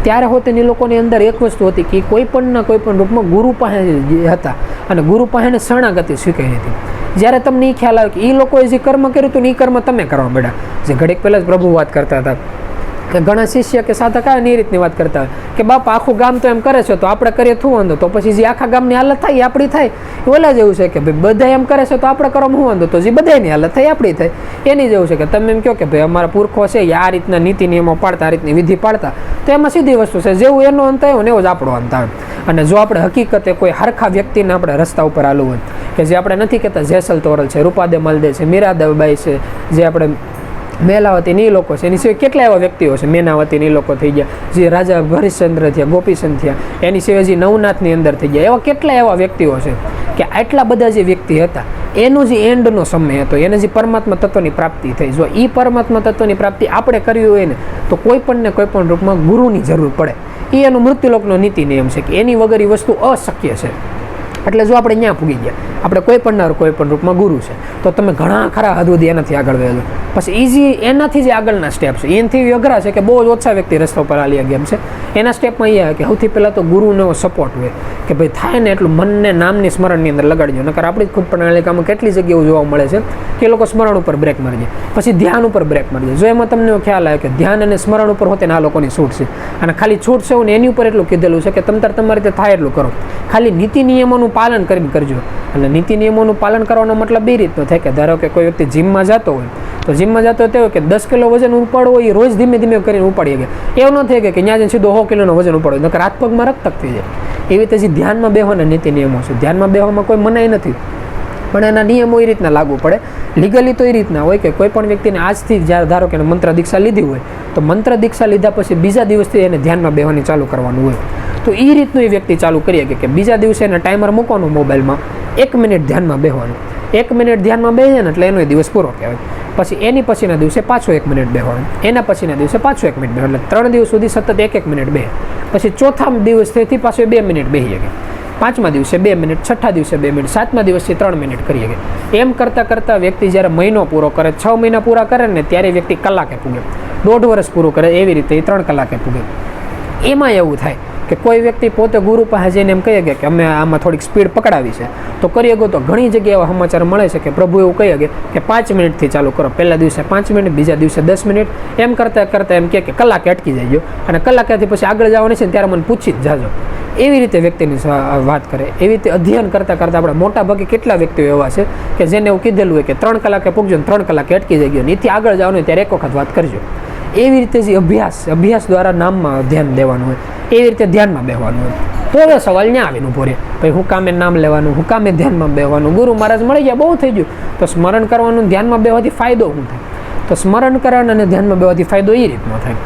ત્યારે હોત એની લોકોની અંદર એક વસ્તુ હતી કે કોઈ પણ રૂપમાં ગુરુ પાસે હતા અને ગુરુ પાસેને શરણાગતિ સ્વીકારી હતી. જ્યારે તમને એ ખ્યાલ આવે કે એ લોકોએ જે કર્મ કર્યું હતું ને એ કર્મ તમે કરવા બેઠા. જે ઘડીક પહેલાં જ પ્રભુ વાત કરતા હતા કે ઘણા શિષ્ય કે સાધક આવે એ રીતની વાત કરતા હોય કે બાપા આખું ગામ તો એમ કરે છે તો આપણે કરીએ શું વાંધો, તો પછી જે આખા ગામની હાલત થાય એ આપણી થાય. ઓલા જેવું છે કે ભાઈ બધા એમ કરે છે તો આપણે કરવામાં શું વાંધો, તો જે બધાની હાલત થાય આપણી થાય. એની જેવું છે કે તમે એમ કહો કે ભાઈ અમારા પુરખો છે એ આ રીતના નીતિ નિયમો પાડતા, આ રીતની વિધિ પાડતા, તો એમાં સીધી વસ્તુ છે જેવું એનો અંત આવ્યો ને એવો જ આપણો અંત આવે. અને જો આપણે હકીકતે કોઈ હરખા વ્યક્તિને આપણે રસ્તા ઉપર હાલવું હોય કે જે આપણે નથી કહેતા જેસલ તોરલ છે, રૂપાદે માલદે છે, મીરાબાઈ છે, જે આપણે મેલાવતીની લોકો છે, એની સિવાય કેટલા એવા વ્યક્તિઓ છે, મેનાવતીની લોકો થઈ ગયા, જે રાજા હરિશ્ચંદ્ર થયા, ગોપીચંદ થયા, એની સિવાય જે નવનાથની અંદર થઈ ગયા, એવા કેટલા એવા વ્યક્તિઓ છે કે આટલા બધા જે વ્યક્તિ હતા એનો જે એન્ડનો સમય હતો, એને જે પરમાત્મા તત્વની પ્રાપ્તિ થઈ. જો એ પરમાત્મા તત્વની પ્રાપ્તિ આપણે કરવી હોય ને તો કોઈ પણ રૂપમાં ગુરુની જરૂર પડે. એ એનો મૃત્યુલોકનો નીતિ નિયમ છે કે એની વગર એ વસ્તુ અશક્ય છે. એટલે જો આપણે ત્યાં પૂગી ગયા, આપણે કોઈ પણ રૂપમાં ગુરુ છે તો તમે ઘણા ખરા હદ સુધી એનાથી આગળ વહેલો. પછી ઇઝી એનાથી જે આગળના સ્ટેપ છે એનાથી અઘરા છે કે બહુ જ ઓછા વ્યક્તિ રસ્તા પર હાલી ગયા છે. એના સ્ટેપમાં એ આવે કે સૌથી પહેલાં તો ગુરુનો સપોર્ટ હોય કે ભાઈ થાય ને એટલું મનને નામની સ્મરણની અંદર લગાડજો. નકર આપણી ખુદ પ્રણાલિકામાં કેટલી જગ્યાઓ જોવા મળે છે કે લોકો સ્મરણ ઉપર બ્રેક મારી જાય, પછી ધ્યાન ઉપર બ્રેક મારી જાય. જો એમાં તમને ખ્યાલ આવે કે ધ્યાન અને સ્મરણ ઉપર હોતે ને આ લોકોની છૂટ છે અને ખાલી છૂટ છે ને એની ઉપર એટલું કીધેલું છે કે તમારી રીતે થાય એટલું કરો, ખાલી નીતિ નિયમોનું પાલન કરીને કરજો. એટલે નીતિ નિયમોનું પાલન કરવાનો મતલબ એ રીતનો થાય કે ધારો કે કોઈ વ્યક્તિ જીમમાં જતો હોય તો જીમમાં જતો હોય કે 10 કિલો વજન ઉપાડવો એ રોજ ધીમે ધીમે કરીને ઉપાડી શકે. એવું ન થાય કે ત્યાં જઈને સીધો 100 કિલોનો વજન ઉપાડો, નકર હાથ પગમાં રક્તક થઈ જાય. એવી રીતે જે ધ્યાનમાં બેહવાના નીતિ નિયમો છે, ધ્યાનમાં બેહવામાં કોઈ મનાઈ નથી, પણ એના નિયમો એ રીતના લાગુ પડે. લીગલી તો એ રીતના હોય કે કોઈ પણ વ્યક્તિને આજથી જ્યારે ધારો કે મંત્ર દીક્ષા લીધી હોય તો મંત્ર દીક્ષા લીધા પછી બીજા દિવસથી એને ધ્યાનમાં બેહવાની ચાલુ કરવાનું હોય. તો એ રીતનું એ વ્યક્તિ ચાલુ કરી શકે કે બીજા દિવસે એને ટાઈમર મૂકવાનું મોબાઈલમાં, 1 મિનિટ ધ્યાનમાં બેહવાનું. 1 મિનિટ ધ્યાનમાં બેસે ને એટલે એનો દિવસ પૂરો કહેવાય. પછી એની પછીના દિવસે પાછો 1 મિનિટ બેહવાનું, એના પછીના દિવસે પાછો 1 મિનિટ બેહવાનું, એટલે 3 દિવસ સુધી સતત 1 મિનિટ બેહે. પછી ચોથા દિવસથી પાછો 2 મિનિટ બેસી શકે, 5મા દિવસે 2 મિનિટ, 6ઠા દિવસે 2 મિનિટ, 7મા દિવસથી 3 મિનિટ કરી શકે. એમ કરતાં વ્યક્તિ જ્યારે મહિનો પૂરો કરે, 6 મહિના પૂરા કરે ને ત્યારે વ્યક્તિ કલાકે પૂગે, 1.5 વર્ષ પૂરું કરે એવી રીતે એ 3 કલાકે પૂગે. એમાં એવું થાય કે કોઈ વ્યક્તિ પોતે ગુરુ પાસે જઈને એમ કહે કે અમે આમાં થોડીક સ્પીડ પકડાવી છે તો કરી શકો. તો ઘણી જગ્યાએ એવા સમાચાર મળે છે કે પ્રભુ એવું કહી શકે કે 5 મિનિટથી ચાલુ કરો, પહેલા દિવસે 5 મિનિટ, બીજા દિવસે 10 મિનિટ, એમ કરતાં એમ કે કલાકે અટકી જાય અને કલાકેથી પછી આગળ જવાની છે ને ત્યારે મને પૂછી જ જાજો. એવી રીતે વ્યક્તિની વાત કરે. એવી રીતે અધ્યયન કરતાં આપણે મોટા ભાગે કેટલા વ્યક્તિઓ એવા છે કે જેને એવું કીધેલું હોય કે 3 કલાકે પૂગજો ને 3 કલાકે અટકી જાય ગયો, એથી આગળ જવાનું ત્યારે એક વખત વાત કરજો. એવી રીતે જે અભ્યાસ દ્વારા નામમાં ધ્યાન દેવાનું હોય એવી રીતે ધ્યાનમાં બેહવાનું હોય. તો હવે સવાલ ત્યાં આવીને ઉભો રહે, ભાઈ હું કામે નામ લેવાનું, હું કામે ધ્યાનમાં બેહવાનું, ગુરુ મહારાજ મળી ગયા બહુ થઈ ગયું, તો સ્મરણ કરવાનું ધ્યાનમાં બેહવાથી ફાયદો શું થાય? તો સ્મરણ કરવાનું અને ધ્યાનમાં બેહવાથી ફાયદો એ રીતનો થાય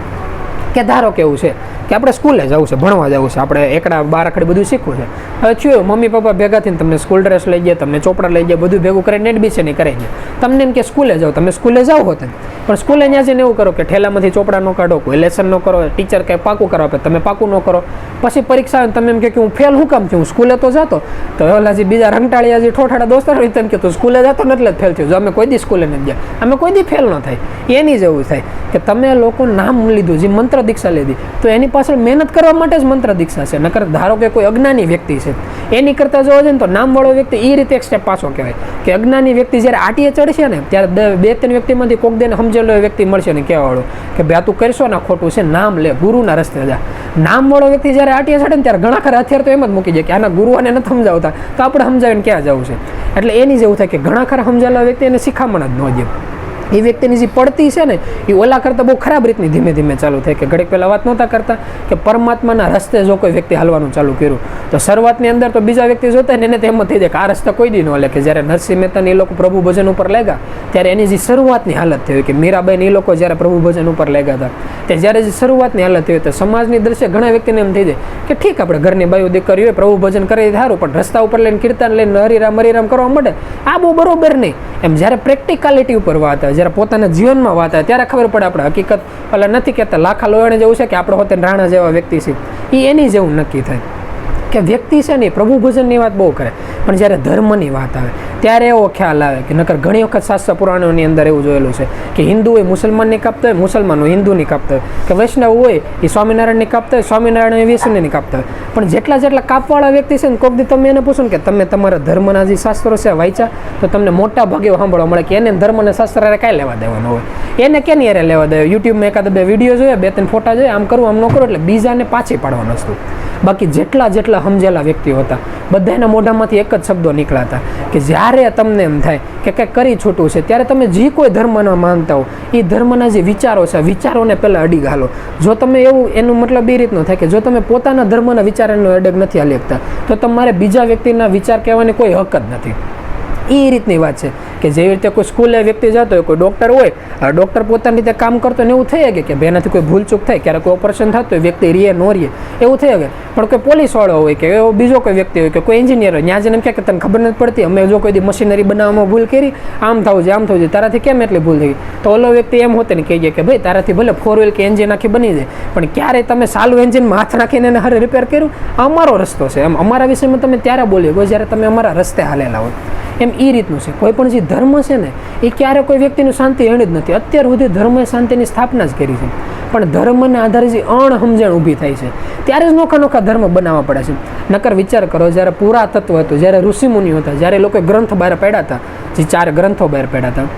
કે ધારો કેવું છે કે આપણે સ્કૂલે જવું છે, ભણવા જવું છે, આપણે એકડા બાર આખડી બધું શીખવું છે. હવે થયું મમ્મી પપ્પા ભેગા થઈને તમને સ્કૂલ ડ્રેસ લઈ ગયા, તમને ચોપડા લઈ ગયા, બધું ભેગું કરીને એડમિશન કરાવી ગયા. તમને એમ કે સ્કૂલે જાઓ, તમે સ્કૂલે જાઓ હોતે, પણ સ્કૂલે ત્યાં જઈને એવું કરો કે ઠેલામાંથી ચોપડા ન કાઢો, કોઈ લેસન ન કરો, ટીચર કંઈ પાકું કરવા આપે તમે પાકું ન કરો. પછી પરીક્ષા આવે તમે એમ કે હું ફેલ હું કામ થયું, હું સ્કૂલે તો જતો. તો ઓલા જે બીજા રંગટાળિયા જે ઠોઠાડા દોસ્તાર હોય તેમ કે તું સ્કૂલે જતો ને એટલે જ ફેલ થયું. જો અમે કોઈ દી સ્કૂલે નથી ગયા, અમે કોઈ દી ફેલ ન થાય. એની જેવું થાય કે તમે લોકો નામ લીધું, જે મંત્ર દીક્ષા લીધી, તો એની પાછળ મહેનત કરવા માટે જ મંત્ર દીક્ષા છે. નકર ધારો કે કોઈ અજ્ઞાની વ્યક્તિ છે, એની કરતાં જોવા જાય ને તો નામવાળો વ્યક્તિ એ રીતે એક સ્ટેપ પાછો કહેવાય કે અજ્ઞાની વ્યક્તિ જ્યારે આટીએ ચડશે ને ત્યારે 2-3 વ્યક્તિમાંથી કોક દેને સમજેલો વ્યક્તિ મળશે ને કહેવાવાળો કે ભાઈ તું કરશો ને ખોટું છે, નામ લે, ગુરુના રસ્તે જા. નામવાળો વ્યક્તિ જ્યારે આટીએ ચડે ને ત્યારે ઘણા ખરા અત્યારે તો એમ જ મૂકી જાય કે આના ગુરુઓને નથી સમજાવતા તો આપણે સમજાવીને ક્યાં જવું છે. એટલે એની જેવું થાય કે ઘણા ખરા સમજાવેલા વ્યક્તિ એને શીખામણ જ ન દે. એ વ્યક્તિની જે પડતી છે ને એ ઓલા કરતાં બહુ ખરાબ રીતની ધીમે ધીમે ચાલુ થાય કે ઘડીક પહેલાં વાત નહોતા કરતા કે પરમાત્માના રસ્તે જો કોઈ વ્યક્તિ હાલવાનું ચાલુ કર્યું તો શરૂઆતની અંદર તો બીજા વ્યક્તિ જોતા ને એને તો એમ થઈ જાય કે આ રસ્તા કોઈ દી ન લે. કે જ્યારે નરસિંહ મહેતાને એ લોકો પ્રભુ ભજન ઉપર લાગ્યા ત્યારે એની જે શરૂઆતની હાલત થઈ કે મીરાબાઈને એ લોકો જ્યારે પ્રભુ ભજન ઉપર લાગ્યા હતા તે જ્યારે જે શરૂઆતની હાલત થઈ તો સમાજની દ્રશ્ય ઘણા વ્યક્તિને એમ થઈ જાય કે ઠીક આપણે ઘરની બાયું દીકરીઓ પ્રભુ ભજન કરી સારું, પણ રસ્તા ઉપર લઈને કીર્તન લઈને હરિરામ કરવા માટે આ બહુ બરોબર નહીં. એમ જ્યારે પ્રેક્ટિકાલિટી ઉપર વાત આવે, જ્યારે પોતાના જીવનમાં વાત આવે ત્યારે ખબર પડે આપણે હકીકત એટલે નથી કહેતા લાખા લોહાણે જેવું છે કે આપણે હોતે રાણા જેવા વ્યક્તિ છે. એ એની જેવું નક્કી થાય કે વ્યક્તિ છે ને પ્રભુ ભજનની વાત બહુ કરે, પણ જ્યારે ધર્મની વાત આવે ત્યારે એવો ખ્યાલ આવે કે નકર ઘણી વખત શાસ્ત્ર પુરાણોની અંદર એવું જોયેલું છે કે હિન્દુ હોય મુસલમાનની કાપતા હોય, મુસલમાન હોય હિન્દુની કાપતા હોય, કે વૈષ્ણવ હોય એ સ્વામિનારાયણની કાપતા હોય, સ્વામિનારાયણ વિષ્ણુની કાપતા હોય. પણ જેટલા કાપવાળા વ્યક્તિ છે ને કોક દી તમે એને પૂછો ને કે તમે તમારા ધર્મના જે શાસ્ત્રો છે વાંચ્યા, તો તમને મોટા ભાગે એવું સાંભળવા મળે કે એને ધર્મને શાસ્ત્ર કાંઈ લેવા દેવાનું હોય, એને કેની અરે લેવા દે. યુટ્યુબમાં એકાદ 2 વિડીયો જોઈએ, 2-3 ફોટા જોઈએ, આમ કરવું આમ ન કરો એટલે બીજાને પાછી પાડવાનું વસ્તુ. બાકી જેટલા સમજેલા વ્યક્તિઓ હતા બધાના મોઢામાંથી એક જ શબ્દો નીકળાતા કે જ્યારે તમને એમ થાય કે કંઈક કરી છૂટું છે ત્યારે તમે જે કોઈ ધર્મના માનતા હો એ ધર્મના જે વિચારો છે વિચારોને પહેલાં અડી ઘાલો. જો તમે એવું એનું મતલબ એ રીતનો થાય કે જો તમે પોતાના ધર્મના વિચારોનો અડગ નથી હાલી શકતા તો તમારે બીજા વ્યક્તિના વિચાર કહેવાની કોઈ હક જ નથી. એ રીતની વાત છે કે જેવી રીતે કોઈ સ્કૂલે વ્યક્તિ જતો હોય, કોઈ ડૉક્ટર હોય, ડૉક્ટર પોતાની રીતે કામ કરતો ને એવું થઈ શકે કે બેનાથી કોઈ ભૂલચૂક થાય, ક્યારેક કોઈ ઓપરેશન થતું હોય વ્યક્તિ રીએ ન રીએ એવું થઈ શકે. પણ કોઈ પોલીસવાળો હોય કે એવો બીજો કોઈ વ્યક્તિ હોય કે કોઈ એન્જિનિયર હોય, ત્યાં જઈને એમ કે તને ખબર નથી પડતી અમે જો કોઈ દી મશીનરી બનાવવામાં ભૂલ કરી, આમ થવું છે આમ થવું છે, તારાથી કેમ એટલી ભૂલ થઈ? તો ઓલો વ્યક્તિ એમ હોતે ને કહી જાય કે ભાઈ તારાથી ભલે 4 વ્હીલ કે એન્જિન આખી બની જાય, પણ ક્યારે તમે સાલું એન્જિનમાં હાથ નાખીને એને હરે રિપેર કર્યું? અમારો રસ્તો છે એમ અમારા વિષયમાં તમે ત્યારે બોલી શકો જ્યારે તમે અમારા રસ્તે હાલેલા હોય. એમ એ રીતનું છે. કોઈ પણ જે ધર્મ છે ને એ ક્યારે કોઈ વ્યક્તિનું શાંતિ એણી જ નથી. અત્યાર સુધી ધર્મએ શાંતિની સ્થાપના જ કરી છે, પણ ધર્મને આધારે જે અણસમજણ ઊભી થાય છે ત્યારે જ નોખા ધર્મ બનાવવા પડે છે. નકર વિચાર કરો જ્યારે પુરાતત્વ હતું, જ્યારે ઋષિમુનિઓ હતા, જ્યારે લોકોએ ગ્રંથ બહાર પાડ્યા હતા, જે 4 ગ્રંથો બહાર પાડ્યા હતા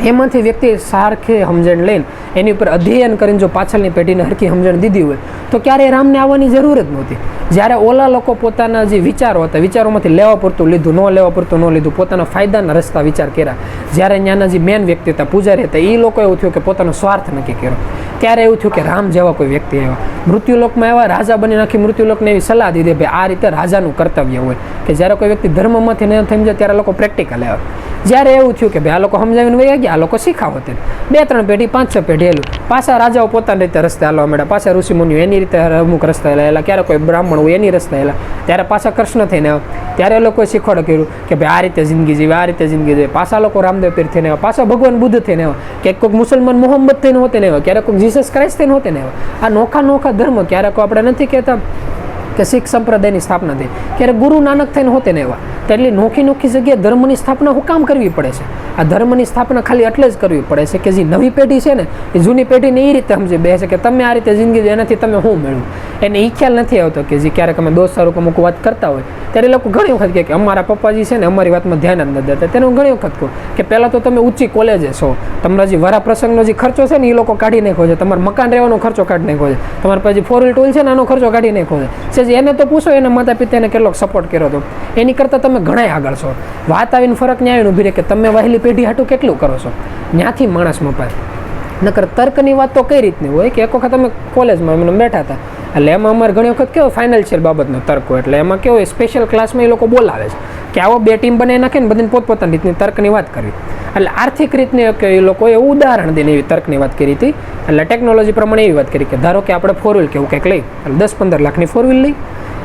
એમાંથી વ્યક્તિ સારખી સમજણ લઈને એની ઉપર અધ્યયન કરીને જો પાછળની પેઢીને હરખી સમજણ દીધી હોય તો ક્યારેય રામને આવવાની જરૂર જ નહોતી. જ્યારે ઓલા લોકો પોતાના જે વિચારો હતા વિચારોમાંથી લેવા પૂરતું લીધું, ન લેવા પૂરતું ન લીધું, પોતાના ફાયદાના રસ્તા વિચાર કર્યા. જ્યારે ત્યાંના જે મેન વ્યક્તિ હતા પૂજારી હતા એ લોકો એવું થયું કે પોતાનો સ્વાર્થ નક્કી કર્યો. ત્યારે એવું થયું કે રામ જેવા કોઈ વ્યક્તિ આવ્યા, મૃત્યુલોકમાં એવા રાજા બની નાખી, મૃત્યુલોકને એવી સલાહ દીધી ભાઈ આ રીતે રાજાનું કર્તવ્ય હોય કે જ્યારે કોઈ વ્યક્તિ ધર્મમાંથી ન સમજે ત્યારે લોકો પ્રેક્ટિકલ આવ્યા. જ્યારે એવું થયું કે ભાઈ આ લોકો સમજાવીને વહી ગયા, આ લોકો શીખાવો તે 2-3 પેઢી 5-6 પેઢી એલું પાછા રાજાઓ પોતાની રીતે રસ્તે હાલવા માંડ્યા, પાછા ઋષિમુનિઓ એની રીતે અમુક રસ્તા હેલા, ક્યારે કોઈ બ્રાહ્મણ હોય એની રસ્તા હેલા, ત્યારે પાછા કૃષ્ણ થઈને આવ્યા. ત્યારે એ લોકોએ શીખવાડ કર્યું કે ભાઈ આ રીતે જિંદગી જીવે, આ રીતે જિંદગી જીવે. પાછા લોકો રામદેવ પીર થઈને આવ્યા, પાછા ભગવાન બુદ્ધ થઈને આવ્યા, ક્યાંક કોઈક મુસલમાન મોહમ્મદ થઈને હોતે ને આવ્યા, ક્યારેક કોઈક જીસસ ક્રાઇસ્ટ થઈને હોતે ને આવ્યા. આ નોખા ધર્મ ક્યારેક આપણે નથી કહેતા કે શીખ સંપ્રદાયની સ્થાપના થઈ, ક્યારેક ગુરુ નાનક થઈને હોતે ને એવા. તો એટલી નોખી જગ્યાએ ધર્મની સ્થાપના હું કામ કરવી પડે છે? આ ધર્મની સ્થાપના ખાલી એટલે જ કરવી પડે છે કે જે નવી પેઢી છે ને એ જૂની પેઢીને એ રીતે સમજી બે છે કે તમે આ રીતે જિંદગી એનાથી તમે શું મેળવું. એને એ ખ્યાલ નથી આવતો કે જે ક્યારેક અમે દોસ્તારો અમુક વાત કરતા હોય ત્યારે લોકો ઘણી વખત કહે કે અમારા પપ્પાજી છે ને અમારી વાતમાં ધ્યાન જ નથી દેતા. તેને હું ઘણી વખત કહું કે પહેલાં તો તમે ઊંચી કોલેજે છો, તમારા જે વરા પ્રસંગનો જે ખર્ચો છે ને એ લોકો કાઢી નાખ્યો છે, તમારા મકાન રહેવાનો ખર્ચો કાઢી નાખ્યો છે, તમારા પછી 4 વ્હીલ ટૂલ છે ને આનો ખર્ચો કાઢી નાખ્યો છે. એને તો પૂછો એના માતા પિતાને કેટલો સપોર્ટ કર્યો હતો, એની કરતાં તમે ઘણા આગળ છો. વાત આવીને ફરક ન્યાય આવીને ઊભી રહે કે તમે વહેલી પેઢી હાટું કેટલું કરો છો. ત્યાંથી માણસ મપાય. નકર તર્કની વાત તો કઈ રીતની હોય કે એક વખત અમે કોલેજમાં એમને બેઠા હતા એટલે એમાં અમારે ઘણી વખત કેવો ફાઇનાન્શિયલ બાબતનો તર્ક હોય, એટલે એમાં કેવો સ્પેશિયલ ક્લાસમાં એ લોકો બોલાવે છે કે આવો 2 ટીમ બનાવી નાખે ને બધાને પોતપોતાની રીતની તર્કની વાત કરવી. એટલે આર્થિક રીતની કે એ લોકોએ એવું ઉદાહરણ દઈને એવી તર્કની વાત કરી હતી. એટલે ટેકનોલોજી પ્રમાણે એવી વાત કરી કે ધારો કે આપણે 4 વ્હીલ કે એવું કંઈક લઈ, એટલે 10-15 લાખની 4 વ્હીલ લઈ,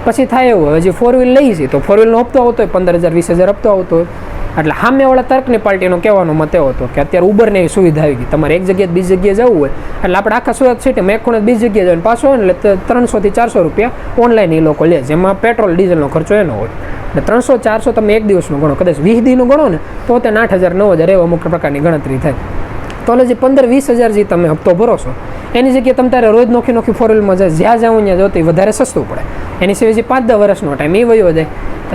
પછી થાય એવું હવે જે 4 વ્હીલ લઈ છે તો 4 વ્હીલનો હપ્તો આવતો હોય 15,000-20,000 હપ્તો આવતો હોય. એટલે સામેવાળા તર્કની પાર્ટીનો કહેવાનો મત એવો હતો કે અત્યારે ઉબરની એવી સુવિધા આવી ગઈ, તમારે એક જગ્યાએ બીજી જગ્યાએ જવું હોય એટલે આપણે આખા સુરત સિટીમાં એક ખૂણે બીજી જગ્યાએ જઈને પાછો હોય ને એટલે 300-400 રૂપિયા ઓનલાઈન એ લોકો લે, જેમાં પેટ્રોલ ડીઝલનો ખર્ચો એનો હોય. એટલે 300-400 તમે એક દિવસનો ગણો, કદાચ 20 દીનું ગણો ને તો તેને 8,000-9,000 એવા અમુક પ્રકારની ગણતરી થાય. તો એટલે જે 15-20,000 જે તમે હપ્તો ભરો છો એની જગ્યાએ તમે તારે રોજ નોખી 4 વ્હીલમાં જાય, જ્યાં જાઉં ત્યાં જોતી વધારે સસ્તું પડે. એની સિવાય જે 5-10 વર્ષનો ટાઈમ એ વયો જાય.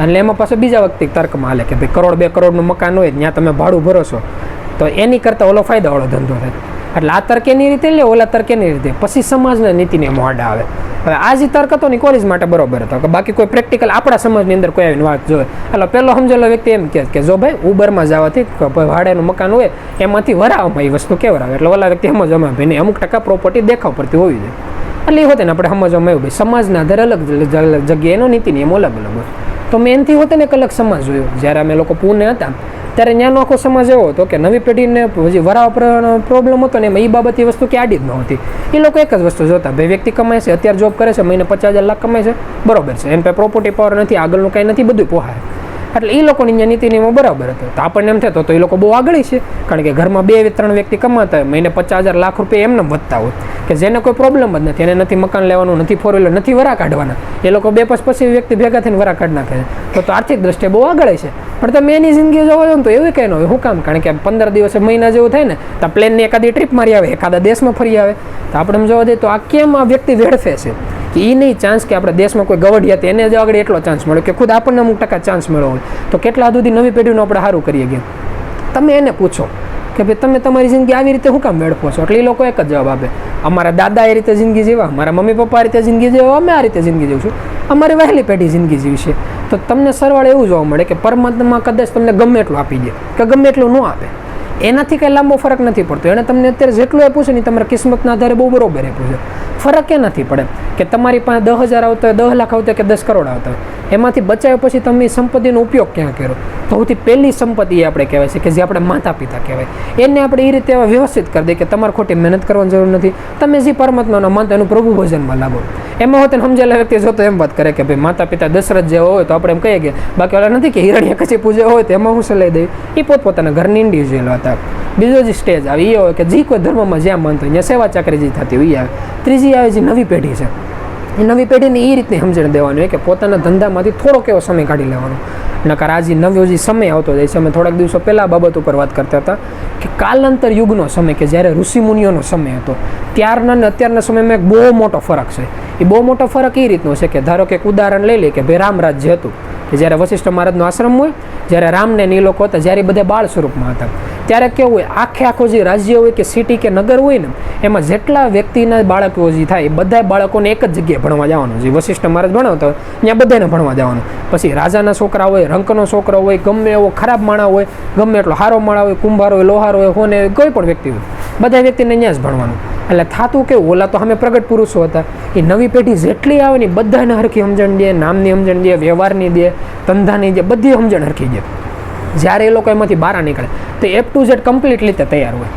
એટલે એમાં પાછો બીજા વખતે તર્કમાં હાલે કે ભાઈ 1-2 કરોડનું મકાન હોય ત્યાં તમે ભાડું ભરો છો તો એની કરતાં ઓલો ફાયદાવાળો ધંધો થાય. એટલે આ તર્ક એની રીતે લે, ઓલા તર્ક એની રીતે, પછી સમાજના નીતિને મોડા આવે. હવે આ જે તર્ક હતો ને કોલેજ માટે બરોબર હતો, કે બાકી કોઈ પ્રેક્ટિકલ આપણા સમાજની અંદર કોઈ આવીને વાત જોવે. એટલે પહેલો સમજેલો વ્યક્તિ એમ કહે કે જો ભાઈ ઉબરમાં જવાથી ભાડાનું મકાન હોય એમાંથી વરાવમાં એ વસ્તુ કેવરાવે. એટલે ઓલા વ્યક્તિ સમજવામાં ભાઈ અમુક ટકા પ્રોપર્ટી દેખાવ પડતી હોવી જોઈએ. એટલે એ હોતે ને આપણે સમજવામાં આવ્યું ભાઈ સમાજના આધારે અલગ જગ્યાએ એનો નીતિ નિયમ અલગ અલગ હોય. તો મેં એનાથી હોતે ને એક અલગ સમાજ જોયો. જ્યારે અમે લોકો પુણે હતા ત્યારે ત્યાંનો આખો સમાજ એવો હતો કે નવી પેઢીને હજી વરાવવાનો પ્રોબ્લેમ હતો ને એમાં એ બાબત એ વસ્તુ કે આડી જ નહોતી. એ લોકો એક જ વસ્તુ જોતા, ભાઈ વ્યક્તિ કમાય છે, અત્યારે જોબ કરે છે, મહિને 50,000 લાખ કમાય છે, બરોબર છે, એમ પાસે પ્રોપર્ટી પાવર નથી, આગળનું કાંઈ નથી, બધું પોહાય. એટલે એ લોકોની અહીંયા નીતિ નિયમો બરાબર હતો. તો આપણને એમ થતો તો એ લોકો બહુ આગળ છે, કારણ કે ઘરમાં 2-3 વ્યક્તિ કમાતા હોય, મહિને 50,000 લાખ રૂપિયા એમને વધતા હોય, કે જેને કોઈ પ્રોબ્લેમ જ નથી, એને નથી મકાન લેવાનું, નથી 4 વ્હીલર, નથી વરા કાઢવાના, એ લોકો 2-5 વ્યક્તિ ભેગા થઈને વરા કાઢી નાખે છે. તો આર્થિક દ્રષ્ટિએ બહુ આગળ છે. પણ તમે એની જિંદગી જોવો છો ને તો એવું કંઈ ન હોય. શું કામ? કારણ કે 15 દિવસે મહિના જેવું થાય ને તો પ્લેનની એકાદી ટ્રીપ મારી આવે, એકાદા દેશમાં ફરી આવે. તો આપણે એમ જોવા દઈએ તો આ કેમ આ વ્યક્તિ વેડફે છે કે એ નહીં ચાન્સ કે આપણે દેશમાં કોઈ ગવડિયા હતી એને જ આગળ એટલો ચાન્સ મળ્યો કે ખુદ આપણને અમુક ટકા ચાન્સ મળ્યો હોય તો કેટલા સુધી નવી પેઢીનું આપણે સારું કરીએ ગયા. તમે એને પૂછો કે ભાઈ તમે તમારી જિંદગી આવી રીતે શું કામ વેડફો છો? એટલે એ લોકો એક જ જવાબ આપે, અમારા દાદા એ રીતે જિંદગી જીવા, મારા મમ્મી પપ્પા આ રીતે જિંદગી જીવા, અમે આ રીતે જિંદગી જીવશું, અમારી વહેલી પેઢી જિંદગી જીવશે. તો તમને સરવાળે એવું જોવા મળે કે પરમાત્મા કદાચ તમને ગમે એટલું આપી દે કે ગમે એટલું ન આપે, એનાથી કંઈ લાંબો ફરક નથી પડતો. એને તમને અત્યારે જેટલું આપ્યું છે ને તમારા કિસ્મતના આધારે બહુ બરોબર આપ્યું છે. ફરક એ નથી પડે કે તમારી પાસે 10,000 આવતા હોય, 10 લાખ આવતા હોય કે 10 કરોડ આવતા હોય, એમાંથી બચાવ્યા પછી તમે સંપત્તિનો ઉપયોગ ક્યાં કર્યો? સૌથી પહેલી સંપત્તિ એ આપણે કહેવાય છે કે જે આપણે માતા પિતા કહેવાય, એને આપણે એ રીતે વ્યવસ્થિત કરી દઈએ કે તમારે ખોટી મહેનત કરવાની જરૂર નથી, તમે જે પરમાત્માનો માનતા એનું પ્રભુ ભજનમાં લાગો. એમાં હોતે સમજેલા વ્યક્તિ જોતો એમ વાત કરે કે ભાઈ માતા પિતા દશરથ જેવો હોય તો આપણે એમ કહીએ કે બાકી ઓલા નથી કે હિરણ્યકશિપુ જેવો હોય તો એમાં હું સલાહ દઈ. એ પોતપોતાના ઘરની ઇન્ડિવિજ્યુઅલ હતા. બીજો જે સ્ટેજ આવે એ હોય કે જે કોઈ ધર્મમાં જ્યાં માનતો હોય ત્યાં સેવા ચાકરી જે થતી હોય એ આવે. ત્રીજી આવે જે નવી પેઢી છે, એ નવી પેઢીને એ રીતની સમજણ દેવાની હોય કે પોતાના ધંધામાંથી થોડોક એવો સમય કાઢી લેવાનો. નકર આ જે નવો જે સમય આવતો જાય છે, અમે થોડાક દિવસો પહેલાં બાબત ઉપર વાત કરતા હતા કે કાલાંતર યુગનો સમય કે જ્યારે ઋષિમુનિઓનો સમય હતો ત્યારના અને અત્યારના સમયમાં એક બહુ મોટો ફરક છે. એ બહુ મોટો ફરક એ રીતનો છે કે ધારો કે એક ઉદાહરણ લઈ લે કે ભાઈ રામ રાજ્ય હતું કે જ્યારે વશિષ્ઠ મહારાજનો આશ્રમ હોય, જ્યારે રામને એ લોકો હતા જ્યારે બધા બાળ સ્વરૂપમાં હતા, ત્યારે કેવું હોય આખો જે રાજ્ય હોય કે સિટી કે નગર હોય ને એમાં જેટલા વ્યક્તિના બાળકો જે થાય એ બધા બાળકોને એક જ જગ્યાએ ભણવા જવાનું. જે વશિષ્ઠ મહારાજ ભણાવતા હોય ત્યાં બધાને ભણવા જવાનું. પછી રાજાના છોકરા હોય, રંકનો છોકરો હોય, ગમે એવો ખરાબ માણા હોય, ગમે એટલો સારો માણા હોય, કુંભાર હોય, લોહાર હોય, હોને કોઈ પણ વ્યક્તિ હોય, બધા વ્યક્તિને ત્યાં જ ભણવાનું. એટલે થાતું કેવું, ઓલા તો અમે પ્રગટ પુરુષો હતા, એ નવી પેઢી જેટલી આવે ને બધાને હરખી સમજણ દે, નામની સમજણ દે, વ્યવહારની દે, ધંધાની દે, બધી સમજણ હરખી દે. જ્યારે એ લોકો એમાંથી બહાર નીકળે તો A to Z કમ્પ્લીટ રીતે તૈયાર હોય.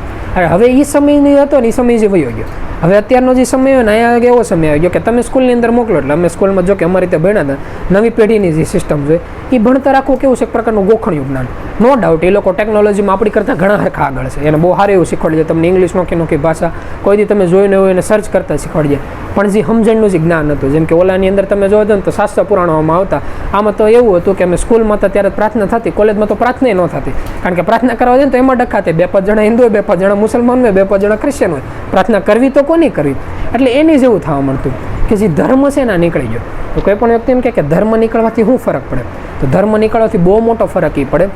હવે એ સમયની હતો ને એ સમય જે વયો ગયો. હવે અત્યારનો જે સમય હોય ને અહીંયા એવો સમય આવી ગયો કે તમે સ્કૂલની અંદર મોકલો. એટલે અમે સ્કૂલમાં જો કે અમારી રીતે ભણ્યા હતા, નવી પેઢીની જે સિસ્ટમ છે એ ભણતર આખું કેવું છે એક પ્રકારનું ગોખણ્યું જ્ઞાન. નો ડાઉટ એ લોકો ટેકનોલોજીમાં આપણી કરતાં ઘણા હરખા આગળ છે, એને બહુ સારું એવું શીખવાડી દે. તમને ઇંગ્લિશ નોખી ભાષા કોઈ દી તમે જોઈને હોય એને સર્ચ કરતાં શીખવાડી દે. પણ જે સમજણનું જે જ્ઞાન હતું, જેમ કે ઓલાની અંદર તમે જોવો ને તો શાસ્ત્ર પુરાણોમાં આવતા, આમાં તો એવું હતું કે અમે સ્કૂલમાં હતા ત્યારે પ્રાર્થના થતી, કોલેજમાં તો પ્રાર્થના ન થતી, કારણ કે પ્રાર્થના કરવા જાય ને તો એમાં ડખા થાય, 2-5 જણા હિન્દુ હોય, 2-5 જણા મુસલમાન હોય, 2-5 જણા ક્રિશ્ચિયન હોય, પ્રાર્થના કરવી તો કોની કરવી? એટલે એની જેવું થવા મળતું કે જે ધર્મ છે ને નીકળી ગયો. તો કોઈ પણ વ્યક્તિ એમ કે ધર્મ નીકળવાથી શું ફરક પડે? તો ધર્મ નીકળવાથી બહુ મોટો ફરક એ પડે